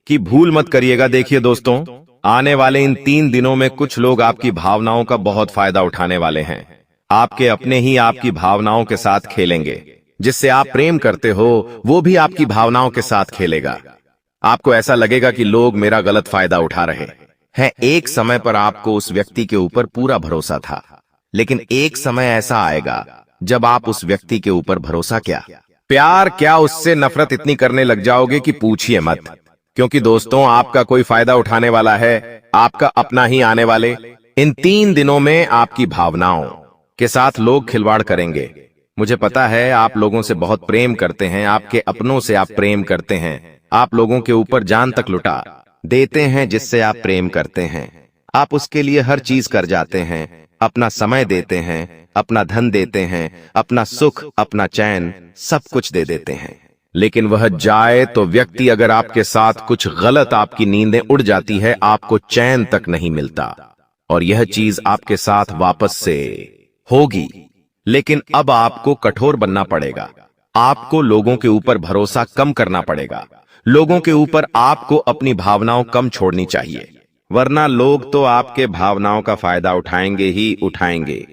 कि भूल मत करिएगा। देखिए दोस्तों, आने वाले इन 3 दिनों में कुछ लोग आपकी भावनाओं का बहुत फायदा उठाने वाले हैं। आपके अपने ही आपकी भावनाओं के साथ खेलेंगे। जिससे आप प्रेम करते हो वो भी आपकी भावनाओं के साथ खेलेगा। आपको ऐसा लगेगा कि लोग मेरा गलत फायदा उठा रहे हैं। एक समय पर आपको उस व्यक्ति के ऊपर पूरा भरोसा था, लेकिन एक समय ऐसा आएगा जब आप उस व्यक्ति के ऊपर भरोसा क्या, प्यार क्या, उससे नफरत इतनी करने लग जाओगे कि पूछिए मत। क्योंकि दोस्तों आपका कोई फायदा उठाने वाला है, आपका अपना ही आने वाले इन 3 दिनों में आपकी भावनाओं के साथ लोग खिलवाड़ करेंगे। मुझे पता है आप लोगों से बहुत प्रेम करते हैं, आपके अपनों से आप प्रेम करते हैं, आप लोगों के ऊपर जान तक लुटा देते हैं जिससे आप प्रेम करते हैं। आप उसके लिए हर चीज कर जाते हैं, अपना समय देते हैं, अपना धन देते हैं, अपना सुख अपना चैन सब कुछ दे देते हैं। लेकिन वह जाए तो व्यक्ति अगर आपके साथ कुछ गलत, आपकी नींदें उड़ जाती है, आपको चैन तक नहीं मिलता। और यह चीज आपके साथ वापस से होगी। लेकिन अब आपको कठोर बनना पड़ेगा। आपको लोगों के ऊपर भरोसा कम करना पड़ेगा। लोगों के ऊपर आपको अपनी भावनाओं कम छोड़नी चाहिए, वरना लोग तो आपके भावनाओं का फायदा उठाएंगे ही उठाएंगे।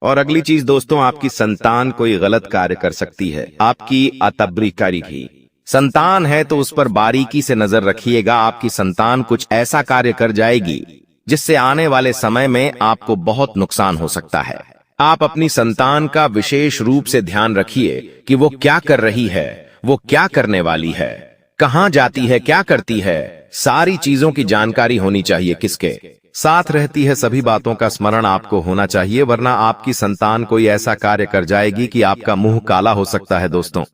और अगली चीज दोस्तों, आपकी संतान कोई गलत कार्य कर सकती है। आपकी अतब्रीकारी की संतान है तो उस पर बारीकी से नजर रखिएगा। आपकी संतान कुछ ऐसा कार्य कर जाएगी जिससे आने वाले समय में आपको बहुत नुकसान हो सकता है। आप अपनी संतान का विशेष रूप से ध्यान रखिए कि वो क्या कर रही है, वो क्या करने वाली है, कहां जाती है, क्या करती है, सारी चीजों की जानकारी होनी चाहिए। किसके साथ रहती है, सभी बातों का स्मरण आपको होना चाहिए, वरना आपकी संतान कोई ऐसा कार्य कर जाएगी कि आपका मुंह काला हो सकता है दोस्तों।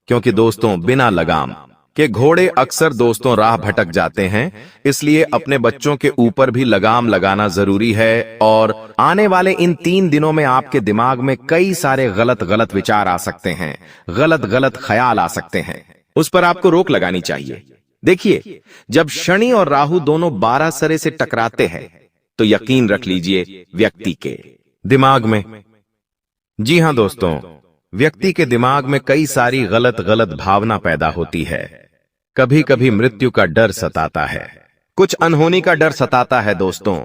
क्योंकि दोस्तों बिना लगाम के घोड़े अक्सर दोस्तों राह भटक जाते हैं, इसलिए अपने बच्चों के ऊपर भी लगाम लगाना जरूरी है। और आने वाले इन 3 दिनों में आपके दिमाग में कई सारे गलत गलत विचार आ सकते हैं, गलत गलत ख्याल आ सकते हैं, उस पर आपको रोक लगानी चाहिए। देखिए, जब शनि और राहु दोनों 12 सरे से टकराते हैं तो यकीन रख लीजिए व्यक्ति के दिमाग में। जी हाँ दोस्तों, व्यक्ति के दिमाग में कई सारी गलत गलत भावना पैदा होती है। कभी कभी मृत्यु का डर सताता है, कुछ अनहोनी का डर सताता है। दोस्तों,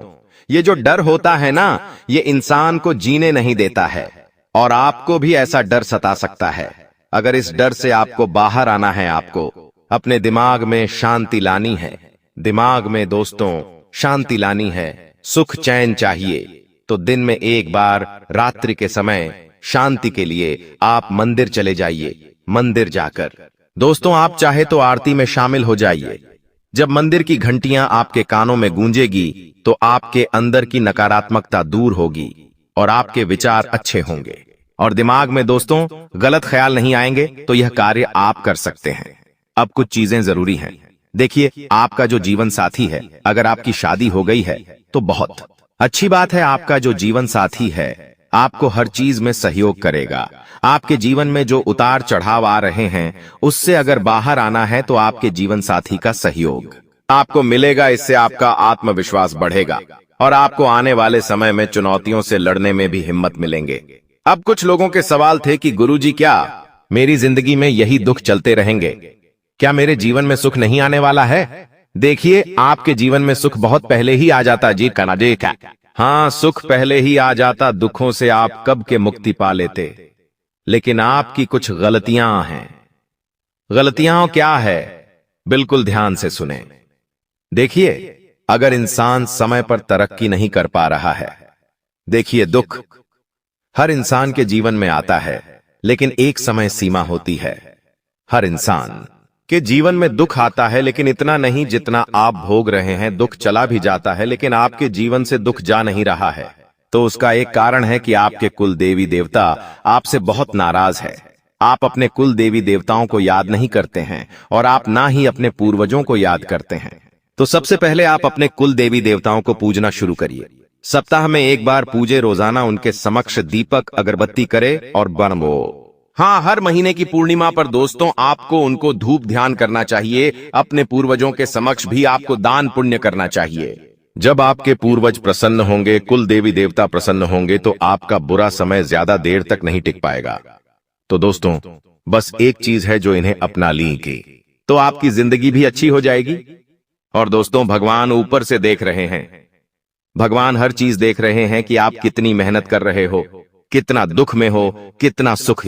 ये जो डर होता है ना, ये इंसान को जीने नहीं देता है और आपको भी ऐसा डर सता सकता है। अगर इस डर से आपको बाहर आना है, आपको अपने दिमाग में शांति लानी है। दिमाग में दोस्तों शांति लानी है, सुख चैन चाहिए, तो दिन में एक बार रात्रि के समय शांति के लिए आप मंदिर चले जाइए। मंदिर जाकर दोस्तों आप चाहे तो आरती में शामिल हो जाइए। जब मंदिर की घंटियां आपके कानों में गूंजेगी तो आपके अंदर की नकारात्मकता दूर होगी और आपके विचार अच्छे होंगे और दिमाग में दोस्तों गलत ख्याल नहीं आएंगे, तो यह कार्य आप कर सकते हैं। अब कुछ चीजें जरूरी हैं। देखिए, आपका जो जीवन साथी है, अगर आपकी शादी हो गई है तो बहुत अच्छी बात है। आपका जो जीवन साथी है आपको हर चीज में सहयोग करेगा। आपके जीवन में जो उतार चढ़ाव आ रहे हैं उससे अगर बाहर आना है तो आपके जीवन साथी का सहयोग आपको मिलेगा। इससे आपका आत्मविश्वास बढ़ेगा और आपको आने वाले समय में चुनौतियों से लड़ने में भी हिम्मत मिलेंगे। अब कुछ लोगों के सवाल थे कि गुरुजी, क्या मेरी जिंदगी में यही दुख चलते रहेंगे? क्या मेरे जीवन में सुख नहीं आने वाला है? देखिए, आपके जीवन में सुख बहुत पहले ही आ जाता जी कनाजे का। हाँ, सुख पहले ही आ जाता, दुखों से आप कब के मुक्ति पा लेते। लेकिन आपकी कुछ गलतियां हैं। गलतियां क्या है? बिल्कुल ध्यान से सुने। देखिए, अगर इंसान समय पर तरक्की नहीं कर पा रहा है, देखिए दुख हर इंसान के जीवन में आता है, लेकिन एक समय सीमा होती है। हर इंसान के जीवन में दुख आता है, लेकिन इतना नहीं जितना आप भोग रहे हैं। दुख चला भी जाता है, लेकिन आपके जीवन से दुख जा नहीं रहा है। तो उसका एक कारण है कि आपके कुल देवी देवता आपसे बहुत नाराज है। आप अपने कुल देवी देवताओं को याद नहीं करते हैं और आप ना ही अपने पूर्वजों को याद करते हैं। तो सबसे पहले आप अपने कुल देवी देवताओं को पूजना शुरू करिए। सप्ताह में एक बार पूजे, रोजाना उनके समक्ष दीपक अगरबत्ती करे और बनवो। हाँ, हर महीने की पूर्णिमा पर दोस्तों आपको उनको धूप ध्यान करना चाहिए। अपने पूर्वजों के समक्ष भी आपको दान पुण्य करना चाहिए। जब आपके पूर्वज प्रसन्न होंगे, कुल देवी देवता प्रसन्न होंगे, तो आपका बुरा समय ज्यादा देर तक नहीं टिक पाएगा। तो दोस्तों बस एक चीज है जो इन्हें अपना लीजिए, तो आपकी जिंदगी भी अच्छी हो जाएगी। और दोस्तों, भगवान ऊपर से देख रहे हैं। भगवान हर चीज देख रहे हैं कि आप कितनी मेहनत कर रहे हो, कितना दुख में हो, कितना सुख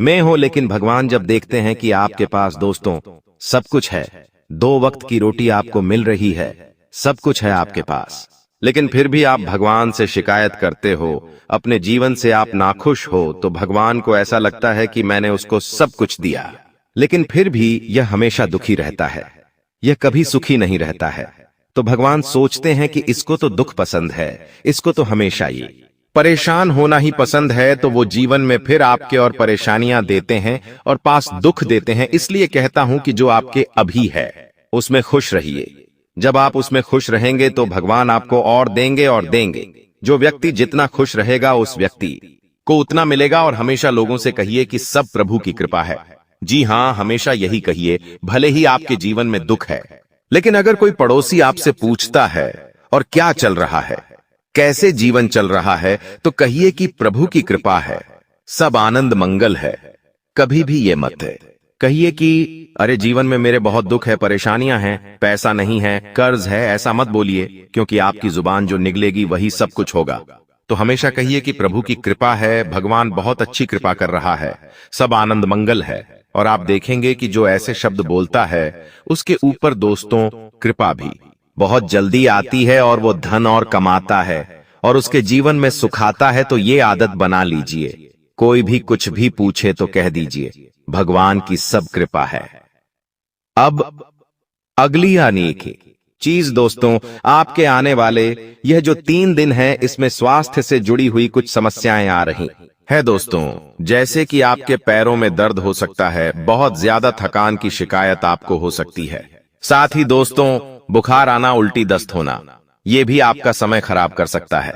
में हो। लेकिन भगवान जब देखते हैं कि आपके पास दोस्तों सब कुछ है, 2 वक्त की रोटी आपको मिल रही है, सब कुछ है आपके पास, लेकिन फिर भी आप भगवान से शिकायत करते हो, अपने जीवन से आप नाखुश हो, तो भगवान को ऐसा लगता है कि मैंने उसको सब कुछ दिया, लेकिन फिर भी यह हमेशा दुखी रहता है, यह कभी सुखी नहीं रहता है। तो भगवान सोचते हैं कि इसको तो दुख पसंद है, इसको तो हमेशा ये परेशान होना ही पसंद है, तो वो जीवन में फिर आपके और परेशानियां देते हैं और पास दुख देते हैं। इसलिए कहता हूं कि जो आपके अभी है उसमें खुश रहिए। जब आप उसमें खुश रहेंगे तो भगवान आपको और देंगे और देंगे। जो व्यक्ति जितना खुश रहेगा उस व्यक्ति को उतना मिलेगा। और हमेशा लोगों से कहिए कि सब प्रभु की कृपा है। जी हाँ, हमेशा यही कहिए, भले ही आपके जीवन में दुख है। लेकिन अगर कोई पड़ोसी आपसे पूछता है और क्या चल रहा है, कैसे जीवन चल रहा है, तो कहिए कि प्रभु की कृपा है, सब आनंद मंगल है। कभी भी ये मत है कहिए कि अरे जीवन में मेरे बहुत दुख है, परेशानियां हैं, पैसा नहीं है, कर्ज है। ऐसा मत बोलिए, क्योंकि आपकी जुबान जो निकलेगी वही सब कुछ होगा। तो हमेशा कहिए कि प्रभु की कृपा है, भगवान बहुत अच्छी कृपा कर रहा है, सब आनंद मंगल है। और आप देखेंगे कि जो ऐसे शब्द बोलता है उसके ऊपर दोस्तों कृपा भी बहुत जल्दी आती है और वो धन और कमाता है और उसके जीवन में सुखाता है। तो ये आदत बना लीजिए, कोई भी कुछ भी पूछे तो कह दीजिए भगवान की सब कृपा है। अब अगली अनेक चीज दोस्तों, आपके आने वाले यह जो 3 दिन है इसमें स्वास्थ्य से जुड़ी हुई कुछ समस्याएं आ रही है दोस्तों। जैसे कि आपके पैरों में दर्द हो सकता है, बहुत ज्यादा थकान की शिकायत आपको हो सकती है, साथ ही दोस्तों बुखार आना, उल्टी दस्त होना, यह भी आपका समय खराब कर सकता है।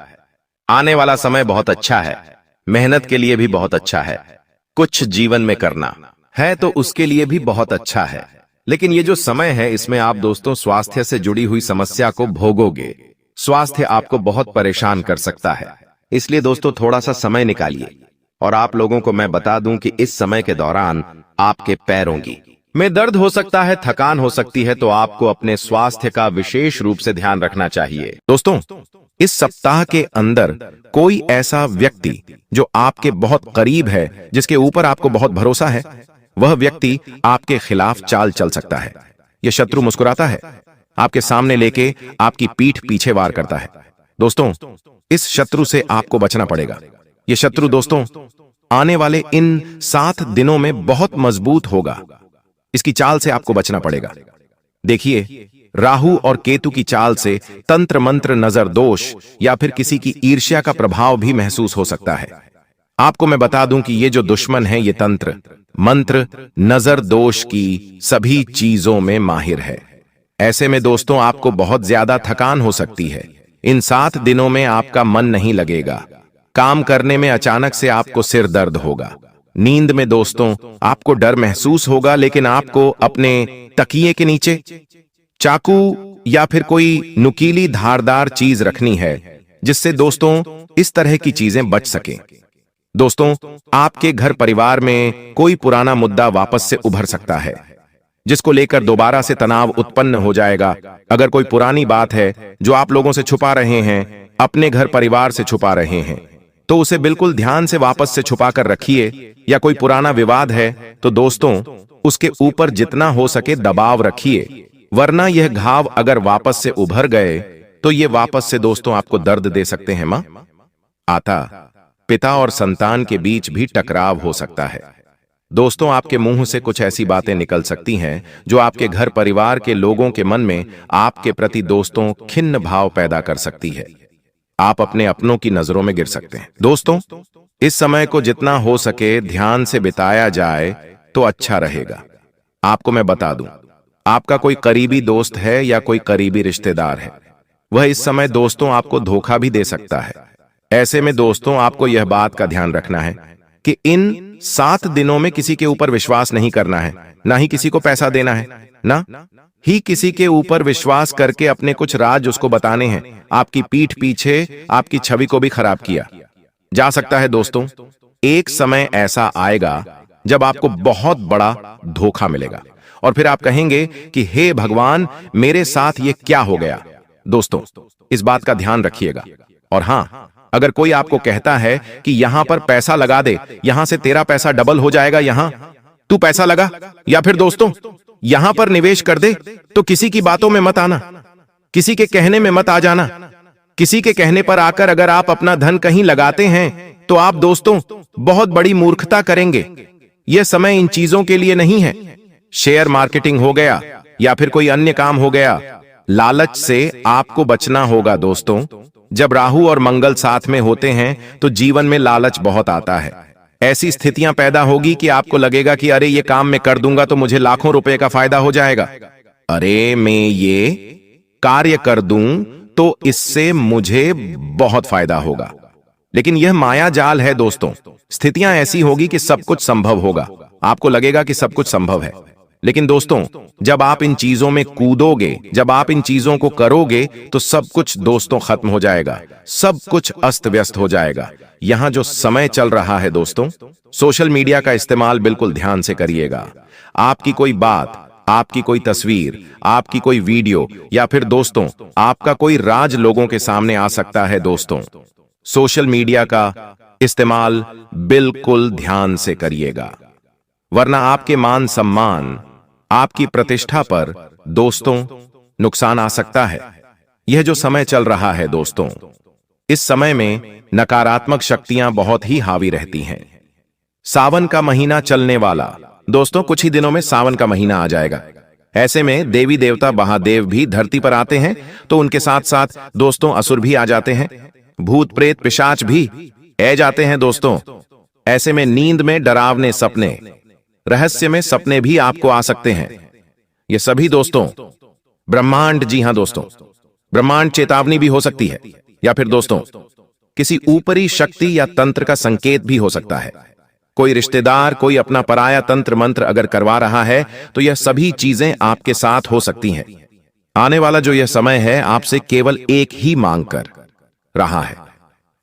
आने वाला समय बहुत अच्छा है, मेहनत के लिए भी बहुत अच्छा है, कुछ जीवन में करना है तो उसके लिए भी बहुत अच्छा है। लेकिन ये जो समय है इसमें आप दोस्तों स्वास्थ्य से जुड़ी हुई समस्या को भोगोगे। स्वास्थ्य आपको बहुत परेशान कर सकता है, इसलिए दोस्तों थोड़ा सा समय निकालिए और आप लोगों को मैं बता दूं कि इस समय के दौरान आपके पैरों में दर्द हो सकता है, थकान हो सकती है, तो आपको अपने स्वास्थ्य का विशेष रूप से ध्यान रखना चाहिए। दोस्तों, इस सप्ताह के अंदर कोई ऐसा व्यक्ति जो आपके बहुत करीब है, जिसके ऊपर आपको बहुत भरोसा है, वह व्यक्ति आपके खिलाफ चाल चल सकता है। यह शत्रु मुस्कुराता है, आपके सामने लेके आपकी पीठ पीछे वार करता है। दोस्तों, इस शत्रु से आपको बचना पड़ेगा। यह शत्रु दोस्तों आने वाले इन 7 दिनों में बहुत मजबूत होगा। इसकी चाल से आपको बचना पड़ेगा। देखिए, राहु और केतु की चाल से तंत्र मंत्र, नजर दोष या फिर किसी की ईर्ष्या का प्रभाव भी महसूस हो सकता है। आपको मैं बता दूं कि ये जो दुश्मन है, ये तंत्र मंत्र, नजर दोष की सभी चीजों में माहिर है। ऐसे में दोस्तों आपको बहुत ज्यादा थकान हो सकती है। इन 7 दिनों में आपका मन नहीं लगेगा। काम करने में अचानक से आपको सिर दर्द होगा। नींद में दोस्तों आपको डर महसूस होगा, लेकिन आपको अपने तकिए के नीचे चाकू या फिर कोई नुकीली धारदार चीज रखनी है, जिससे दोस्तों इस तरह की चीजें बच सकें। दोस्तों, आपके घर परिवार में कोई पुराना मुद्दा वापस से उभर सकता है, जिसको लेकर दोबारा से तनाव उत्पन्न हो जाएगा। अगर कोई पुरानी बात है जो आप लोगों से छुपा रहे हैं, अपने घर परिवार से छुपा रहे हैं, तो उसे बिल्कुल ध्यान से वापस से छुपा कर रखिए। या कोई पुराना विवाद है तो दोस्तों उसके ऊपर जितना हो सके दबाव रखिए, वरना यह घाव अगर वापस से उभर गए तो ये वापस से दोस्तों आपको दर्द दे सकते हैं। आता पिता और संतान के बीच भी टकराव हो सकता है। दोस्तों, आपके मुंह से कुछ ऐसी बातें निकल सकती हैं जो आपके घर परिवार के लोगों के मन में आपके प्रति दोस्तों खिन्न भाव पैदा कर सकती है। आप अपने अपनों की नजरों में गिर सकते हैं। दोस्तों, इस समय को जितना हो सके ध्यान से बिताया जाए तो अच्छा रहेगा। आपको मैं बता दूं, आपका कोई करीबी दोस्त है या कोई करीबी रिश्तेदार है, वह इस समय दोस्तों आपको धोखा भी दे सकता है। ऐसे में दोस्तों आपको यह बात का ध्यान रखना है कि इन 7 दिनों में किसी के ऊपर विश्वास नहीं करना है, ना ही किसी को पैसा देना है, ना ही किसी के ऊपर विश्वास करके अपने कुछ राज उसको बताने हैं। आपकी पीठ पीछे आपकी छवि को भी खराब किया जा सकता है। दोस्तों, एक समय ऐसा आएगा जब आपको बहुत बड़ा धोखा मिलेगा और फिर आप कहेंगे कि हे भगवान, मेरे साथ ये क्या हो गया। दोस्तों, इस बात का ध्यान रखिएगा। और हां, अगर कोई आपको कहता है कि यहां पर पैसा लगा दे, यहां से तेरा पैसा डबल हो जाएगा, यहां तू पैसा लगा, या फिर दोस्तों यहां पर निवेश कर दे, तो किसी की बातों में मत आना, किसी के कहने में मत आ जाना। किसी के कहने पर आकर अगर आप अपना धन कहीं लगाते हैं तो आप दोस्तों बहुत बड़ी मूर्खता करेंगे। यह समय इन चीजों के लिए नहीं है। शेयर मार्केटिंग हो गया या फिर कोई अन्य काम हो गया, लालच से आपको बचना होगा। दोस्तों, जब राहु और मंगल साथ में होते हैं तो जीवन में लालच बहुत आता है। ऐसी स्थितियां पैदा होगी कि आपको लगेगा कि अरे ये काम मैं कर दूंगा तो मुझे लाखों रुपए का फायदा हो जाएगा, अरे मैं ये कार्य कर दूं तो इससे मुझे बहुत फायदा होगा। लेकिन यह माया जाल है दोस्तों। स्थितियां ऐसी होगी कि सब कुछ संभव होगा, आपको लगेगा कि सब कुछ संभव है, लेकिन दोस्तों जब आप इन चीजों में कूदोगे, जब आप इन चीजों को करोगे तो सब कुछ दोस्तों खत्म हो जाएगा, सब कुछ अस्त व्यस्त हो जाएगा। यहां जो समय चल रहा है दोस्तों, सोशल मीडिया का इस्तेमाल बिल्कुल ध्यान से करिएगा। आपकी कोई बात, आपकी कोई तस्वीर, आपकी कोई वीडियो या फिर दोस्तों आपका कोई राज लोगों के सामने आ सकता है। दोस्तों, सोशल मीडिया का इस्तेमाल बिल्कुल ध्यान से करिएगा, वरना आपके मान सम्मान, आपकी प्रतिष्ठा पर दोस्तों नुकसान आ सकता है। यह जो समय चल रहा है दोस्तों, इस समय में नकारात्मक शक्तियां बहुत ही हावी रहती हैं। सावन का महीना चलने वाला दोस्तों, कुछ ही दिनों में सावन का महीना आ जाएगा। ऐसे में देवी देवता महादेव भी धरती पर आते हैं, तो उनके साथ साथ दोस्तों असुर भी आ जाते हैं, भूत प्रेत पिशाच भी आ जाते हैं। दोस्तों, ऐसे में नींद में डरावने सपने, रहस्य में सपने भी आपको आ सकते हैं। ये सभी दोस्तों ब्रह्मांड, जी हां दोस्तों, ब्रह्मांड चेतावनी भी हो सकती है, या फिर दोस्तों किसी ऊपरी शक्ति या तंत्र का संकेत भी हो सकता है। कोई रिश्तेदार, कोई अपना पराया तंत्र मंत्र अगर करवा रहा है तो यह सभी चीजें आपके साथ हो सकती हैं। आने वाला जो यह समय है आपसे केवल एक ही मांग कर रहा है,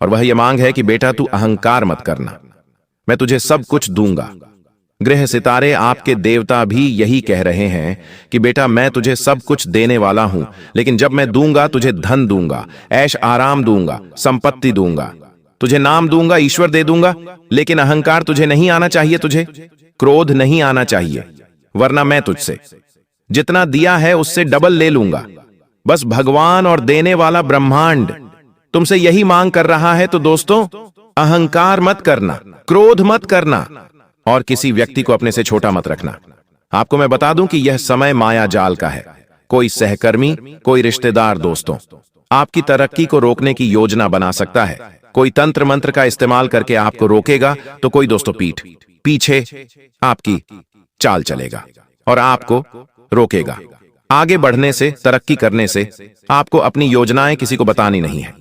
और वह यह मांग है कि बेटा तू अहंकार मत करना, मैं तुझे सब कुछ दूंगा। ग्रह सितारे आपके देवता भी यही कह रहे हैं कि बेटा मैं तुझे सब कुछ देने वाला हूं, लेकिन जब मैं दूंगा तुझे धन दूंगा, ऐश आराम दूंगा, संपत्ति दूंगा, तुझे नाम दूंगा, ईश्वर दे दूंगा, लेकिन अहंकार तुझे नहीं आना चाहिए, तुझे क्रोध नहीं आना चाहिए, वरना मैं तुझसे जितना दिया है उससे डबल ले लूंगा। बस भगवान और देने वाला ब्रह्मांड तुमसे यही मांग कर रहा है। तो दोस्तों, अहंकार मत करना, क्रोध मत करना और किसी व्यक्ति को अपने से छोटा मत रखना। आपको मैं बता दूं कि यह समय माया जाल का है। कोई सहकर्मी, कोई रिश्तेदार दोस्तों आपकी तरक्की को रोकने की योजना बना सकता है। कोई तंत्र मंत्र का इस्तेमाल करके आपको रोकेगा, तो कोई दोस्तों पीछे आपकी चाल चलेगा और आपको रोकेगा आगे बढ़ने से, तरक्की करने से। आपको अपनी योजनाएं किसी को बतानी नहीं है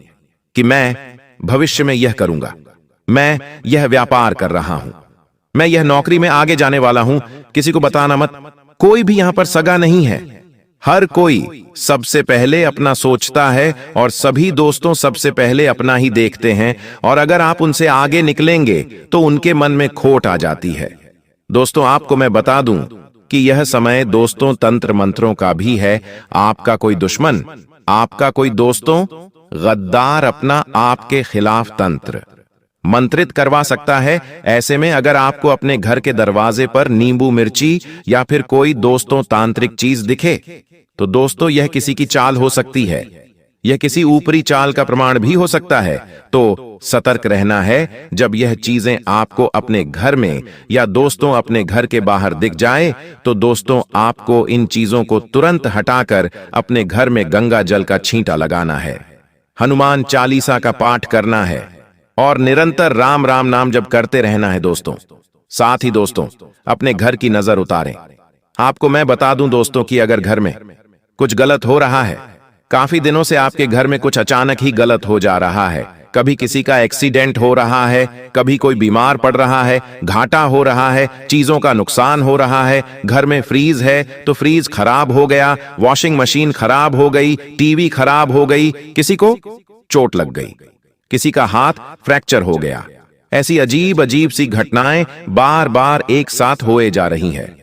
कि मैं भविष्य में यह करूंगा, मैं यह व्यापार कर रहा हूं, मैं यह नौकरी में आगे जाने वाला हूं, किसी को बताना मत। कोई भी यहां पर सगा नहीं है, हर कोई सबसे पहले अपना सोचता है और सभी दोस्तों सबसे पहले अपना ही देखते हैं, और अगर आप उनसे आगे निकलेंगे तो उनके मन में खोट आ जाती है। दोस्तों, आपको मैं बता दूं कि यह समय दोस्तों तंत्र मंत्रों का भी है। आपका कोई दुश्मन, आपका कोई दोस्तों गद्दार अपना आपके खिलाफ तंत्र मंत्रित करवा सकता है। ऐसे में अगर आपको अपने घर के दरवाजे पर नींबू मिर्ची या फिर कोई दोस्तों तांत्रिक चीज दिखे, तो दोस्तों यह किसी की चाल हो सकती है, यह किसी ऊपरी चाल का प्रमाण भी हो सकता है। तो सतर्क रहना है। जब यह चीजें आपको अपने घर में या दोस्तों अपने घर के बाहर दिख जाए, तो दोस्तों आपको इन चीजों को तुरंत हटाकर अपने घर में गंगा जल का छींटा लगाना है, हनुमान चालीसा का पाठ करना है और निरंतर राम राम नाम जब करते रहना है दोस्तों। साथ ही दोस्तों अपने घर की नजर उतारें। आपको मैं बता दूं दोस्तों कि अगर घर में कुछ गलत हो रहा है, काफी दिनों से आपके घर में कुछ अचानक ही गलत हो जा रहा है, कभी किसी का एक्सीडेंट हो रहा है, कभी कोई बीमार पड़ रहा है, घाटा हो रहा है, चीजों का नुकसान हो रहा है, घर में फ्रीज है तो फ्रीज खराब हो गया, वॉशिंग मशीन खराब हो गई, टीवी खराब हो गई, किसी को चोट लग गई, किसी का हाथ फ्रैक्चर हो गया, ऐसी अजीब अजीब सी घटनाएं बार बार एक साथ होए जा रही है,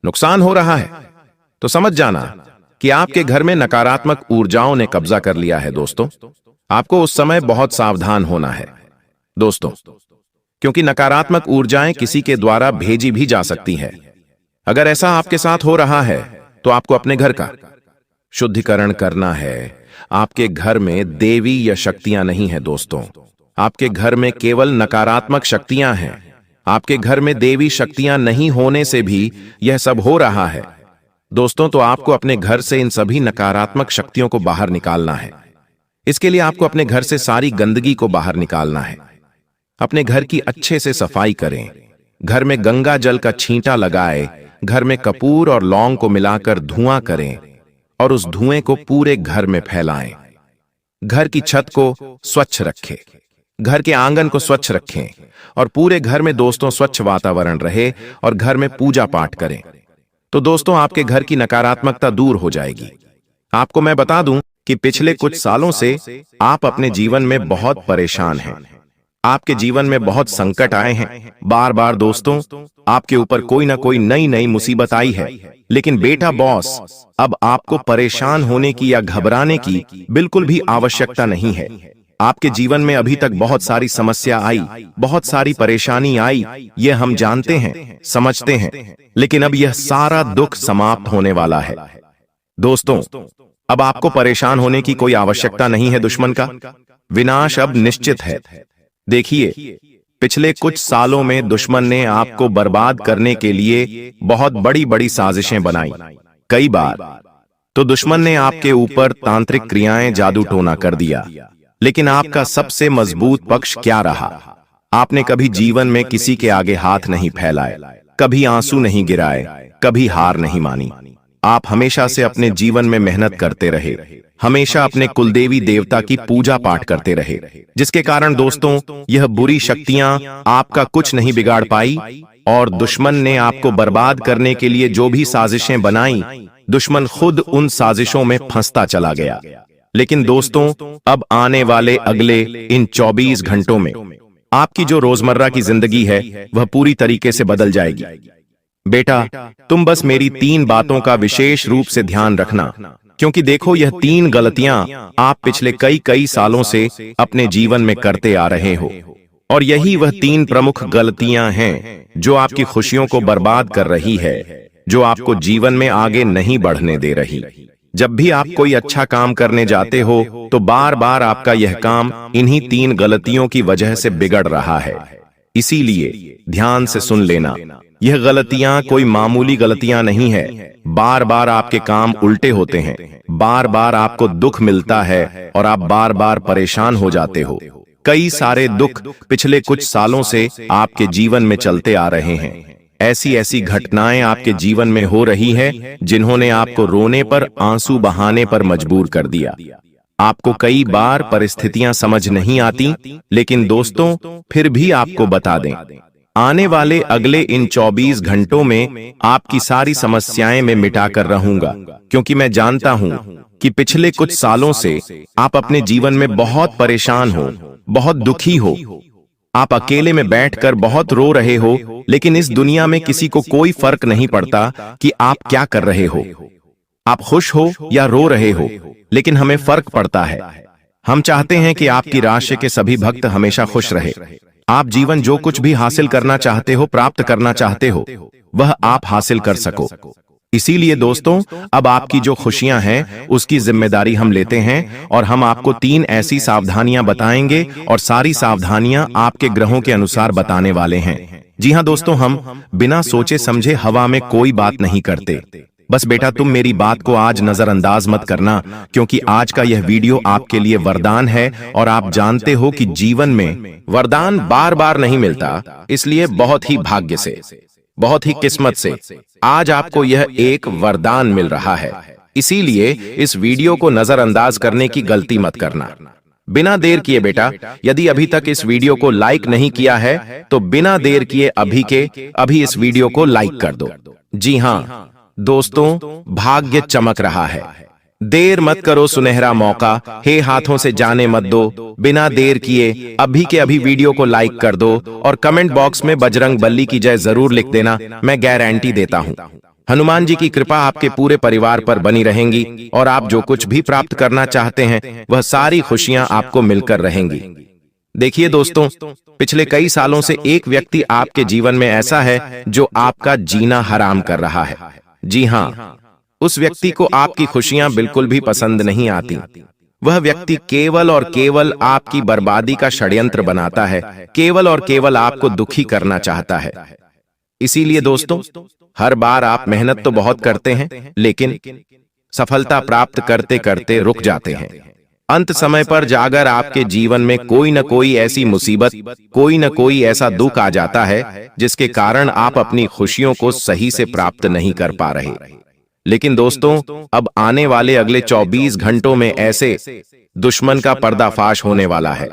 नुकसान हो रहा है, तो समझ जाना कि आपके घर में नकारात्मक ऊर्जाओं ने कब्जा कर लिया है। दोस्तों, आपको उस समय बहुत सावधान होना है दोस्तों, क्योंकि नकारात्मक ऊर्जाएं किसी के द्वारा भेजी भी जा सकती है। अगर ऐसा आपके साथ हो रहा है तो आपको अपने घर का शुद्धिकरण करना है। आपके घर में देवी या शक्तियां नहीं है दोस्तों, आपके घर में केवल नकारात्मक शक्तियां हैं। आपके घर में देवी शक्तियां नहीं होने से भी यह सब हो रहा है दोस्तों। तो आपको अपने घर से इन सभी नकारात्मक शक्तियों को बाहर निकालना है। इसके लिए आपको अपने घर से सारी गंदगी को बाहर निकालना है। अपने घर की अच्छे से सफाई करें, घर में गंगा जल का छींटा लगाए, घर में कपूर और लौंग को मिलाकर धुआं करें और उस धुएं को पूरे घर में फैलाएं। घर की छत को स्वच्छ रखें, घर के आंगन को स्वच्छ रखें और पूरे घर में दोस्तों स्वच्छ वातावरण रहे और घर में पूजा पाठ करें। तो दोस्तों आपके घर की नकारात्मकता दूर हो जाएगी। आपको मैं बता दूं कि पिछले कुछ सालों से आप अपने जीवन में बहुत परेशान हैं। आपके जीवन में बहुत संकट आए हैं। बार बार दोस्तों आपके ऊपर कोई ना कोई नई नई मुसीबत आई है। लेकिन बेटा बॉस, अब आपको परेशान होने की या घबराने की बिल्कुल भी आवश्यकता नहीं है। आपके जीवन में अभी तक बहुत सारी समस्या आई, बहुत सारी परेशानी आई, ये हम जानते हैं, समझते हैं, लेकिन अब यह सारा दुख समाप्त होने वाला है। दोस्तों, अब आपको परेशान होने की कोई आवश्यकता नहीं है। दुश्मन का विनाश अब निश्चित है। देखिए, पिछले कुछ सालों में दुश्मन ने आपको बर्बाद करने के लिए बहुत बड़ी बड़ी साजिशें बनाई। कई बार तो दुश्मन ने आपके ऊपर तांत्रिक क्रियाएं, जादू टोना कर दिया। लेकिन आपका सबसे मजबूत पक्ष क्या रहा? आपने कभी जीवन में किसी के आगे हाथ नहीं फैलाए, कभी आंसू नहीं गिराए, कभी हार नहीं मानी। आप हमेशा से अपने जीवन में मेहनत करते रहे, हमेशा अपने कुलदेवी देवता की पूजा पाठ करते रहे, जिसके कारण दोस्तों यह बुरी शक्तियां आपका कुछ नहीं बिगाड़ पाई और दुश्मन ने आपको बर्बाद करने के लिए जो भी साजिशें बनाई, दुश्मन खुद उन साजिशों में फंसता चला गया। लेकिन दोस्तों, अब आने वाले अगले इन 24 घंटों में आपकी जो रोजमर्रा की जिंदगी है वह पूरी तरीके से बदल जाएगी। बेटा, तुम बस मेरी 3 बातों का विशेष रूप से ध्यान रखना, क्योंकि देखो, यह 3 गलतियां आप पिछले कई सालों से अपने जीवन में करते आ रहे हो, और यही वह 3 प्रमुख गलतियां हैं जो आपकी खुशियों को बर्बाद कर रही है, जो आपको जीवन में आगे नहीं बढ़ने दे रही। जब भी आप कोई अच्छा काम करने जाते हो तो बार बार आपका यह काम इन्हीं 3 गलतियों की वजह से बिगड़ रहा है। इसीलिए ध्यान से सुन लेना, यह गलतियां कोई मामूली गलतियां नहीं है। बार बार आपके काम उल्टे होते हैं, बार बार आपको दुख मिलता है और आप बार बार परेशान हो जाते हो। कई सारे दुख पिछले कुछ सालों से आपके जीवन में चलते आ रहे हैं। ऐसी ऐसी घटनाएं आपके जीवन में हो रही है जिन्होंने आपको रोने पर, आंसू बहाने पर मजबूर कर दिया। आपको कई बार परिस्थितियां समझ नहीं आती, लेकिन दोस्तों, फिर भी आपको बता दें, आने वाले अगले इन 24 घंटों में आपकी सारी समस्याएं मैं मिटाकर रहूंगा, क्योंकि मैं जानता हूं कि पिछले कुछ सालों से आप अपने जीवन में बहुत परेशान हो, बहुत दुखी हो। आप अकेले में बैठकर बहुत रो रहे हो, लेकिन इस दुनिया में किसी को कोई फर्क नहीं पड़ता कि आप क्या कर रहे हो। आप खुश हो या रो रहे हो, लेकिन हमें फर्क पड़ता है। हम चाहते हैं कि आपकी राशि के सभी भक्त हमेशा खुश रहे। आप जीवन जो कुछ भी हासिल करना चाहते हो, प्राप्त करना चाहते हो, वह आप हासिल कर सको। इसीलिए दोस्तों, अब आपकी जो खुशियां हैं उसकी जिम्मेदारी हम लेते हैं, और हम आपको 3 ऐसी सावधानियां बताएंगे, और सारी सावधानियां आपके ग्रहों के अनुसार बताने वाले हैं। जी हां दोस्तों, हम बिना सोचे समझे हवा में कोई बात नहीं करते। बस बेटा, तुम मेरी बात को आज नजरअंदाज मत करना, क्योंकि आज का यह वीडियो आपके लिए वरदान है, और आप जानते हो कि जीवन में वरदान बार बार नहीं मिलता, इसलिए बहुत ही भाग्य से, बहुत ही किस्मत से आज आपको यह एक वरदान मिल रहा है। इसीलिए इस वीडियो को नजरअंदाज करने की गलती मत करना। बिना देर किए बेटा, यदि अभी तक इस वीडियो को लाइक नहीं किया है तो बिना देर किए अभी के अभी इस वीडियो को लाइक कर दो। जी हां दोस्तों, भाग्य चमक रहा है। देर मत करो, सुनहरा मौका हे हाथों से जाने मत दो। बिना देर किए अभी के अभी वीडियो को लाइक कर दो, और कमेंट बॉक्स में बजरंग बली की जय जरूर लिख देना। मैं गारंटी देता हूं, हनुमान जी की कृपा आपके पूरे परिवार पर बनी रहेंगी, और आप जो कुछ भी प्राप्त करना चाहते हैं वह सारी खुशियां आपको मिलकर रहेंगी। देखिए दोस्तों, पिछले कई सालों से एक व्यक्ति आपके जीवन में ऐसा है जो आपका जीना हराम कर रहा है। जी हां, उस व्यक्ति को आपकी खुशियां बिल्कुल भी पसंद नहीं आती। वह व्यक्ति केवल और केवल आपकी बर्बादी का षड्यंत्र बनाता है, केवल और केवल आपको दुखी करना चाहता है। इसीलिए दोस्तों, हर बार आप मेहनत तो बहुत करते हैं, लेकिन सफलता प्राप्त करते करते रुक जाते हैं। अंत समय पर जाकर आपके जीवन में कोई न कोई ऐसी मुसीबत, कोई न कोई ऐसा दुख आ जाता है जिसके कारण आप अपनी खुशियों को सही से प्राप्त नहीं कर पा रहे। लेकिन दोस्तों, अब आने वाले अगले 24 घंटों में ऐसे दुश्मन का पर्दाफाश होने वाला है।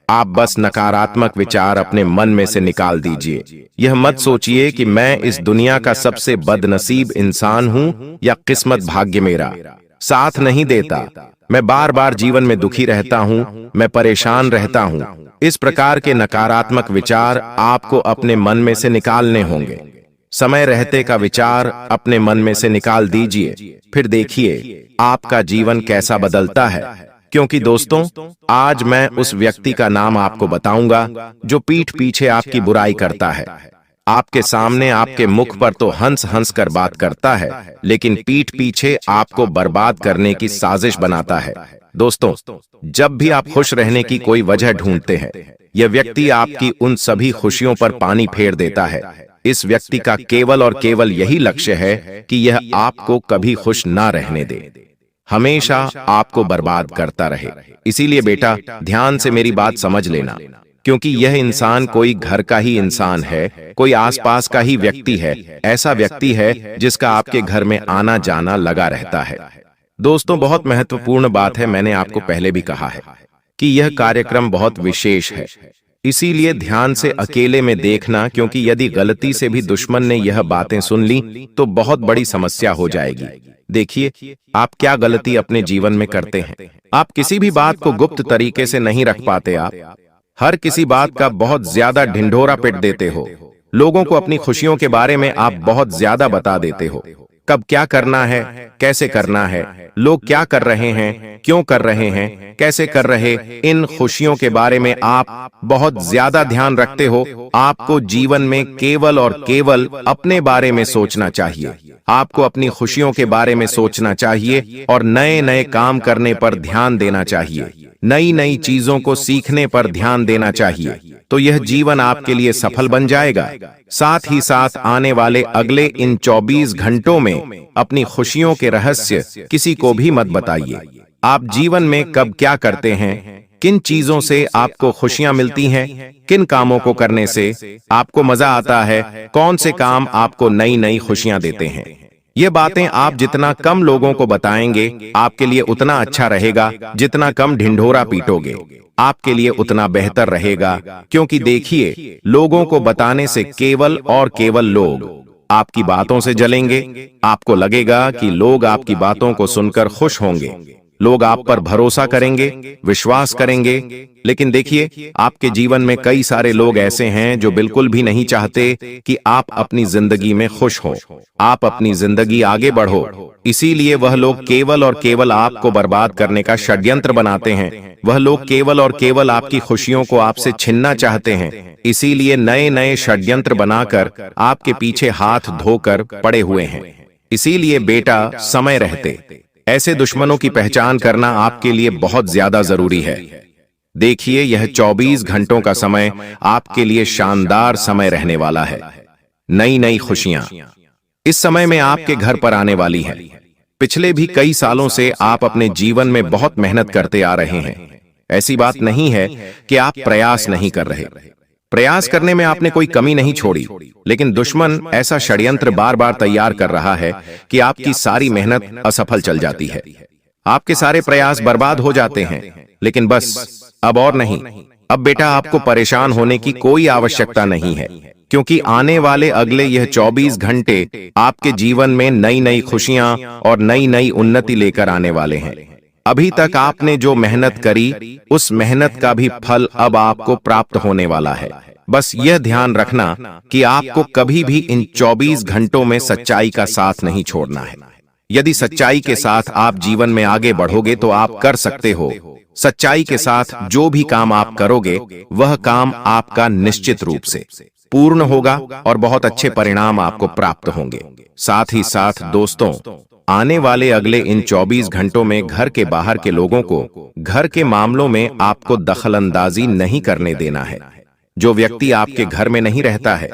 आप बस नकारात्मक विचार अपने मन में से निकाल दीजिए। यह मत सोचिए कि मैं इस दुनिया का सबसे बदनसीब इंसान हूं, या किस्मत भाग्य मेरा साथ नहीं देता, मैं बार बार जीवन में दुखी रहता हूं, मैं परेशान रहता हूं। इस प्रकार के नकारात्मक विचार आपको अपने मन में से निकालने होंगे। समय रहते का विचार अपने मन में से निकाल दीजिए, फिर देखिए आपका जीवन कैसा बदलता है। क्योंकि दोस्तों, आज मैं उस व्यक्ति का नाम आपको बताऊंगा जो पीठ पीछे आपकी बुराई करता है। आपके सामने आपके मुख पर तो हंस हंस कर बात करता है, लेकिन पीठ पीछे आपको बर्बाद करने की साजिश बनाता है। दोस्तों, जब भी आप खुश रहने की कोई वजह ढूंढते हैं, यह व्यक्ति आपकी उन सभी खुशियों पर पानी फेर देता है। इस व्यक्ति का केवल और केवल यही लक्ष्य है कि यह आपको कभी खुश ना रहने दे, हमेशा आपको बर्बाद करता रहे। इसीलिए बेटा, ध्यान से मेरी बात समझ लेना, क्योंकि यह इंसान कोई घर का ही इंसान है, कोई आसपास का ही व्यक्ति है, ऐसा व्यक्ति है जिसका आपके घर में आना जाना लगा रहता है। दोस्तों, बहुत महत्वपूर्ण बात है, मैंने आपको पहले भी कहा है कि यह कार्यक्रम बहुत विशेष है। इसीलिए ध्यान से अकेले में देखना, क्योंकि यदि गलती से भी दुश्मन ने यह बातें सुन ली तो बहुत बड़ी समस्या हो जाएगी। देखिए, आप क्या गलती अपने जीवन में करते हैं। आप किसी भी बात को गुप्त तरीके से नहीं रख पाते। आप हर किसी बात का बहुत ज्यादा ढिंढोरा पिट देते हो। लोगों को अपनी खुशियों के बारे में आप बहुत ज्यादा बता देते हो। कब क्या करना है, कैसे करना है, लोग क्या कर रहे हैं, क्यों कर रहे हैं, कैसे कर रहे, इन खुशियों के बारे में आप बहुत ज्यादा ध्यान रखते हो। आपको जीवन में केवल और केवल अपने बारे में सोचना चाहिए। आपको अपनी खुशियों के बारे में सोचना चाहिए और नए नए काम करने पर ध्यान देना चाहिए, नई नई चीजों को सीखने पर ध्यान देना चाहिए। तो यह जीवन आपके लिए सफल बन जाएगा। साथ ही साथ आने वाले अगले इन 24 घंटों में अपनी खुशियों के रहस्य किसी को भी मत बताइए। आप जीवन में कब क्या करते हैं, किन चीजों से आपको खुशियां मिलती हैं, किन कामों को करने से आपको मजा आता है, कौन से काम आपको नई नई खुशियां देते हैं। ये बातें आप जितना कम लोगों को बताएंगे आपके लिए उतना अच्छा रहेगा। जितना कम ढिंढोरा पीटोगे आपके लिए उतना बेहतर रहेगा। क्योंकि देखिए, लोगों को बताने से केवल और केवल लोग आपकी बातों से जलेंगे। आपको लगेगा कि लोग आपकी बातों को सुनकर खुश होंगे, लोग आप पर भरोसा करेंगे, विश्वास करेंगे। लेकिन देखिए, आपके जीवन में कई सारे लोग ऐसे हैं जो बिल्कुल भी नहीं चाहते कि आप अपनी जिंदगी में खुश हो, आप अपनी जिंदगी आगे बढ़ो। इसीलिए वह लोग केवल और केवल आपको बर्बाद करने का षड्यंत्र बनाते हैं। वह लोग केवल और केवल आपकी खुशियों को आपसे छीनना चाहते हैं। इसीलिए नए नए षड्यंत्र बनाकर आपके पीछे हाथ धोकर पड़े हुए हैं। इसीलिए बेटा, समय रहते ऐसे दुश्मनों की पहचान करना आपके लिए बहुत ज्यादा जरूरी है। देखिए, यह 24 घंटों का समय आपके लिए शानदार समय रहने वाला है। नई नई खुशियां इस समय में आपके घर पर आने वाली हैं। पिछले भी कई सालों से आप अपने जीवन में बहुत मेहनत करते आ रहे हैं। ऐसी बात नहीं है कि आप प्रयास नहीं कर रहे। प्रयास करने में आपने कोई कमी नहीं छोड़ी, लेकिन दुश्मन ऐसा षड्यंत्र बार बार तैयार कर रहा है कि आपकी सारी मेहनत असफल चल जाती है। आपके सारे प्रयास बर्बाद हो जाते हैं। लेकिन बस अब और नहीं। अब बेटा, आपको परेशान होने की कोई आवश्यकता नहीं है, क्योंकि आने वाले अगले यह 24 घंटे आपके जीवन में नई नई खुशियां और नई नई उन्नति लेकर आने वाले हैं। अभी तक आपने जो मेहनत करी, उस मेहनत का भी फल अब आपको प्राप्त होने वाला है। बस यह ध्यान रखना कि आपको कभी भी इन 24 घंटों में सच्चाई का साथ नहीं छोड़ना है। यदि सच्चाई के साथ आप जीवन में आगे बढ़ोगे तो आप कर सकते हो। सच्चाई के साथ जो भी काम आप करोगे, वह काम आपका निश्चित रूप से पूर्ण होगा और बहुत अच्छे परिणाम आपको प्राप्त होंगे। साथ ही साथ दोस्तों, आने वाले अगले इन 24 घंटों में घर के बाहर के लोगों को घर के मामलों में आपको दखलंदाजी नहीं करने देना है। जो व्यक्ति आपके घर में नहीं रहता है,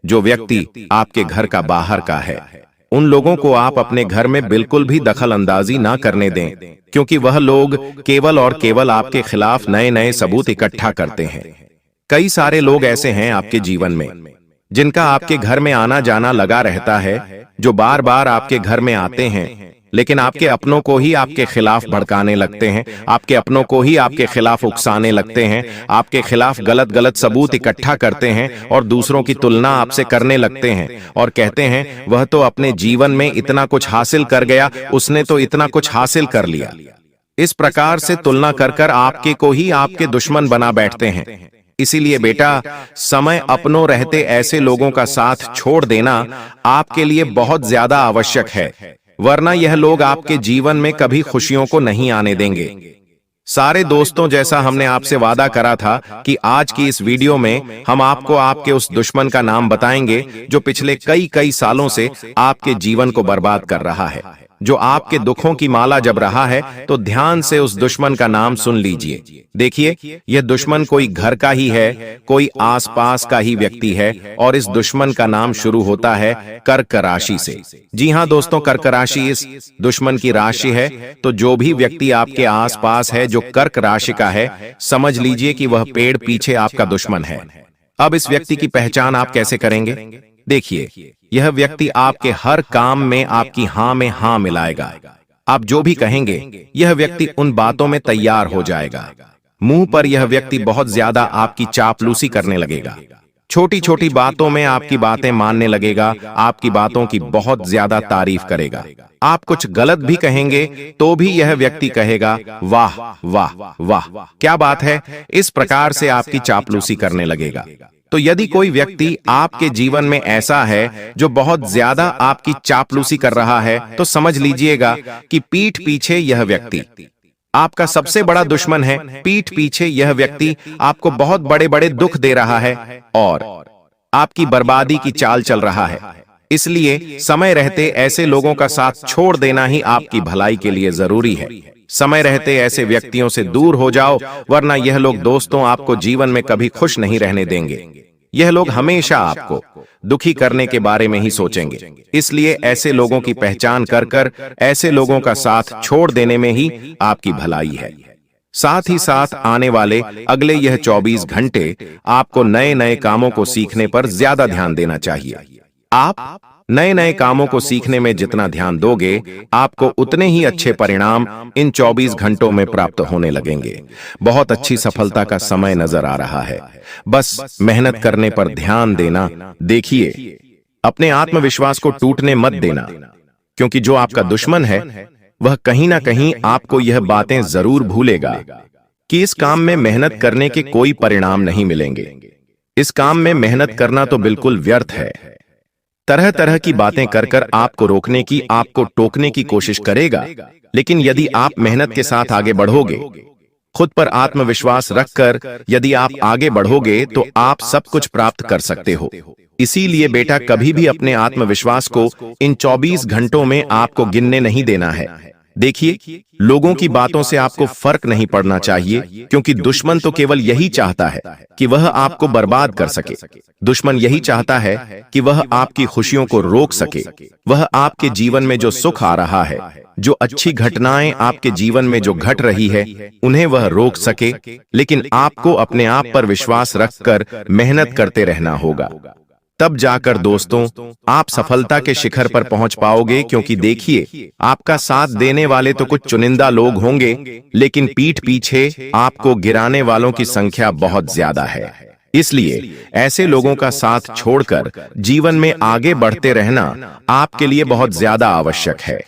जो व्यक्ति आपके घर का बाहर का है, उन लोगों को आप अपने घर में बिल्कुल भी दखलंदाजी ना करने दें, क्योंकि वह लोग केवल और केवल आपके खिलाफ नए नए सबूत इकट्ठा करते हैं। कई सारे लोग ऐसे हैं आपके जीवन में जिनका आपके घर में आना जाना लगा रहता है, जो बार बार आपके घर में आते हैं, लेकिन आपके अपनों को ही आपके खिलाफ भड़काने लगते हैं, आपके अपनों को ही आपके खिलाफ उकसाने लगते हैं, आपके खिलाफ गलत गलत सबूत इकट्ठा करते हैं और दूसरों की तुलना आपसे करने लगते हैं और कहते हैं वह तो अपने जीवन में इतना कुछ हासिल कर गया, उसने तो इतना कुछ हासिल कर लिया। इस प्रकार से तुलना कर कर आपके को ही आपके दुश्मन बना बैठते हैं। इसीलिए बेटा, समय अपनों रहते ऐसे लोगों का साथ छोड़ देना आपके लिए बहुत ज्यादा आवश्यक है, वरना यह लोग आपके जीवन में कभी खुशियों को नहीं आने देंगे। सारे दोस्तों, जैसा हमने आपसे वादा करा था कि आज की इस वीडियो में हम आपको आपके उस दुश्मन का नाम बताएंगे जो पिछले कई सालों से आपके जीवन को बर्बाद कर रहा है, जो आपके दुखों की माला जप रहा है। तो ध्यान से उस दुश्मन का नाम सुन लीजिए। देखिए, यह दुश्मन कोई घर का ही है, कोई आसपास का ही व्यक्ति है और इस दुश्मन का नाम शुरू होता है कर्क राशि से। जी हां दोस्तों, कर्क राशि इस दुश्मन की राशि है। तो जो भी व्यक्ति आपके आसपास है जो कर्क राशि का है, समझ लीजिए कि वह पेड़ पीछे आपका दुश्मन है। अब इस व्यक्ति की पहचान आप कैसे करेंगे? देखिए, यह व्यक्ति आपके हर काम में आपकी हां में हां मिलाएगा। आप जो भी कहेंगे, यह व्यक्ति उन बातों में तैयार हो जाएगा। मुंह पर यह व्यक्ति बहुत ज्यादा आपकी चापलूसी करने लगेगा। छोटी छोटी बातों में आपकी बातें मानने लगेगा, आपकी बातों की बहुत ज्यादा तारीफ करेगा। आप कुछ गलत भी कहेंगे तो भी यह व्यक्ति कहेगा वाह वाह वाह, क्या बात है। इस प्रकार से आपकी चापलूसी करने लगेगा। तो यदि कोई व्यक्ति आपके जीवन में ऐसा है जो बहुत ज्यादा आपकी चापलूसी कर रहा है, तो समझ लीजिएगा कि पीठ पीछे यह व्यक्ति आपका सबसे बड़ा दुश्मन है। पीठ पीछे यह व्यक्ति आपको बहुत बड़े बड़े दुख दे रहा है और आपकी बर्बादी की चाल चल रहा है। इसलिए समय रहते ऐसे लोगों का साथ छोड़ देना ही आपकी भलाई के लिए जरूरी है। समय रहते ऐसे व्यक्तियों से दूर हो जाओ, वरना यह लोग दोस्तों आपको जीवन में कभी खुश नहीं रहने देंगे। यह लोग हमेशा आपको दुखी करने के बारे में ही सोचेंगे। इसलिए ऐसे लोगों की पहचान कर कर ऐसे लोगों का साथ छोड़ देने में ही आपकी भलाई है। साथ ही साथ आने वाले अगले यह 24 घंटे आपको नए नए कामों को सीखने पर ज्यादा ध्यान देना चाहिए। आप नए नए कामों को सीखने में जितना ध्यान दोगे, आपको उतने ही अच्छे परिणाम इन 24 घंटों में प्राप्त होने लगेंगे। बहुत अच्छी सफलता का समय नजर आ रहा है। बस मेहनत करने पर ध्यान देना। देखिए, अपने आत्मविश्वास को टूटने मत देना, क्योंकि जो आपका दुश्मन है वह कहीं ना कहीं आपको यह बातें जरूर भूलेगा कि इस काम में मेहनत करने के कोई परिणाम नहीं मिलेंगे। इस काम में मेहनत करना तो बिल्कुल व्यर्थ है। तरह तरह की बातें कर कर आपको रोकने की, आपको टोकने की कोशिश करेगा। लेकिन यदि आप मेहनत के साथ आगे बढ़ोगे, खुद पर आत्मविश्वास रखकर यदि आप आगे बढ़ोगे, तो आप सब कुछ प्राप्त कर सकते हो। इसीलिए बेटा, कभी भी अपने आत्मविश्वास को इन 24 घंटों में आपको गिनने नहीं देना है। देखिए, लोगों की बातों से आपको फर्क नहीं पड़ना चाहिए, क्योंकि दुश्मन तो केवल यही चाहता है कि वह आपको बर्बाद कर सके। दुश्मन यही चाहता है कि वह आपकी खुशियों को रोक सके। वह आपके जीवन में जो सुख आ रहा है, जो अच्छी घटनाएं आपके जीवन में जो घट रही है, उन्हें वह रोक सके। लेकिन आपको अपने आप पर विश्वास रखकर मेहनत करते रहना होगा। तब जाकर दोस्तों आप सफलता के शिखर पर पहुंच पाओगे। क्योंकि देखिए, आपका साथ देने वाले तो कुछ चुनिंदा लोग होंगे, लेकिन पीठ पीछे आपको गिराने वालों की संख्या बहुत ज्यादा है। इसलिए ऐसे लोगों का साथ छोड़कर जीवन में आगे बढ़ते रहना आपके लिए बहुत ज्यादा आवश्यक है।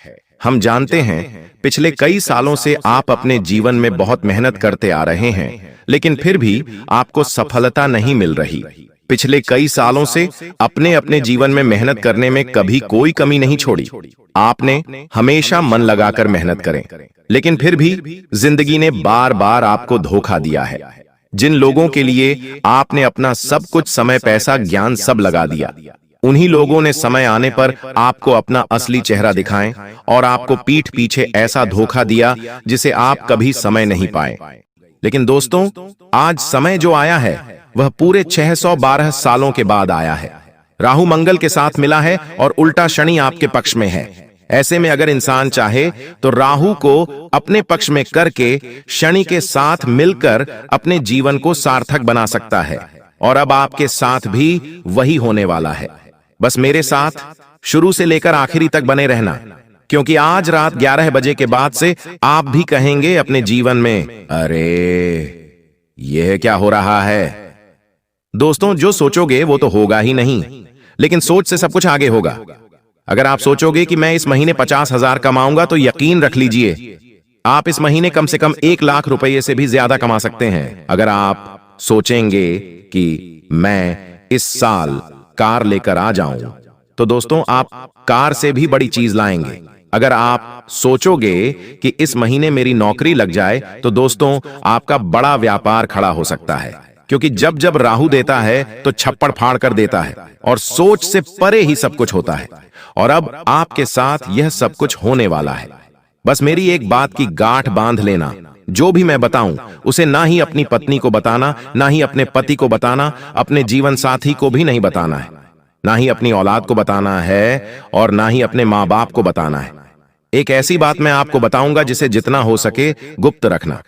हम जानते हैं, पिछले कई सालों से आप अपने जीवन में बहुत मेहनत करते आ रहे हैं, लेकिन फिर भी आपको सफलता नहीं मिल रही। पिछले कई सालों से अपने अपने जीवन में मेहनत करने में कभी कोई कमी नहीं छोड़ी। आपने हमेशा मन लगाकर मेहनत करें, लेकिन फिर भी जिंदगी ने बार बार आपको धोखा दिया है। जिन लोगों के लिए आपने अपना सब कुछ, समय, पैसा, ज्ञान सब लगा दिया, उन्हीं लोगों ने समय आने पर आपको अपना असली चेहरा दिखाएं और आपको पीठ पीछे ऐसा धोखा दिया जिसे आप कभी समय नहीं पाए। लेकिन दोस्तों, आज समय जो आया है वह पूरे 612 सालों के बाद आया है। राहु मंगल के साथ मिला है और उल्टा शनि आपके पक्ष में है। ऐसे में अगर इंसान चाहे तो राहु को अपने पक्ष में करके शनि के साथ मिलकर अपने जीवन को सार्थक बना सकता है। और अब आपके साथ भी वही होने वाला है। बस मेरे साथ शुरू से लेकर आखिरी तक बने रहना, क्योंकि आज रात 11 बजे के बाद से आप भी कहेंगे अपने जीवन में, अरे यह क्या हो रहा है। दोस्तों, जो सोचोगे वो तो होगा ही नहीं, लेकिन सोच से सब कुछ आगे होगा। अगर आप सोचोगे कि मैं इस महीने 50,000 कमाऊंगा, तो यकीन रख लीजिए आप इस महीने कम से कम 1 लाख रुपए से भी ज्यादा कमा सकते हैं। अगर आप सोचेंगे कि मैं इस साल कार लेकर आ जाऊं, तो दोस्तों आप कार से भी बड़ी चीज लाएंगे। अगर आप सोचोगे कि इस महीने मेरी नौकरी लग जाए, तो दोस्तों आपका बड़ा व्यापार खड़ा हो सकता है। क्योंकि जब जब राहु देता है तो छप्पड़ फाड़ कर देता है, और सोच से परे ही सब कुछ होता है। और अब आपके साथ यह सब कुछ होने वाला है। बस मेरी एक बात की गांठ बांध लेना, जो भी मैं बताऊं उसे ना ही अपनी पत्नी को बताना, ना ही अपने पति को बताना, अपने जीवन साथी को भी नहीं बताना है, ना ही अपनी औलाद को बताना है, और ना ही अपने माँ बाप को बताना है। एक ऐसी बात मैं आपको बताऊंगा जिसे जितना हो सके गुप्त रखना।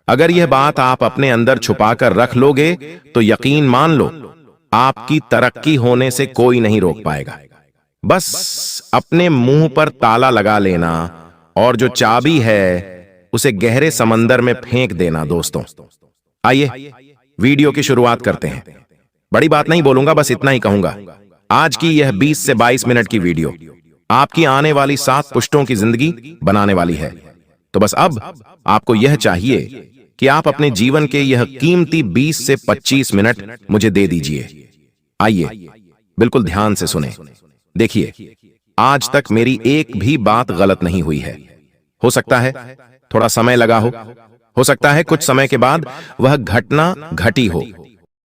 अगर यह बात आप अपने अंदर छुपाकर रख लोगे, तो यकीन मान लो आपकी तरक्की होने से कोई नहीं रोक पाएगा। बस अपने मुंह पर ताला लगा लेना और जो चाबी है उसे गहरे समंदर में फेंक देना। दोस्तों, आइए वीडियो की शुरुआत करते हैं। बड़ी बात नहीं बोलूंगा, बस इतना ही कहूंगा। आज की यह 20 से 22 मिनट की वीडियो आपकी आने वाली 7 पुश्तों की जिंदगी बनाने वाली है। तो बस अब आपको यह चाहिए कि आप अपने जीवन के यह कीमती 20 से 25 मिनट मुझे दे दीजिए। आइए बिल्कुल ध्यान से सुने। देखिए, आज तक मेरी एक भी बात गलत नहीं हुई है। हो सकता है थोड़ा समय लगा हो सकता है कुछ समय के बाद वह घटना घटी हो,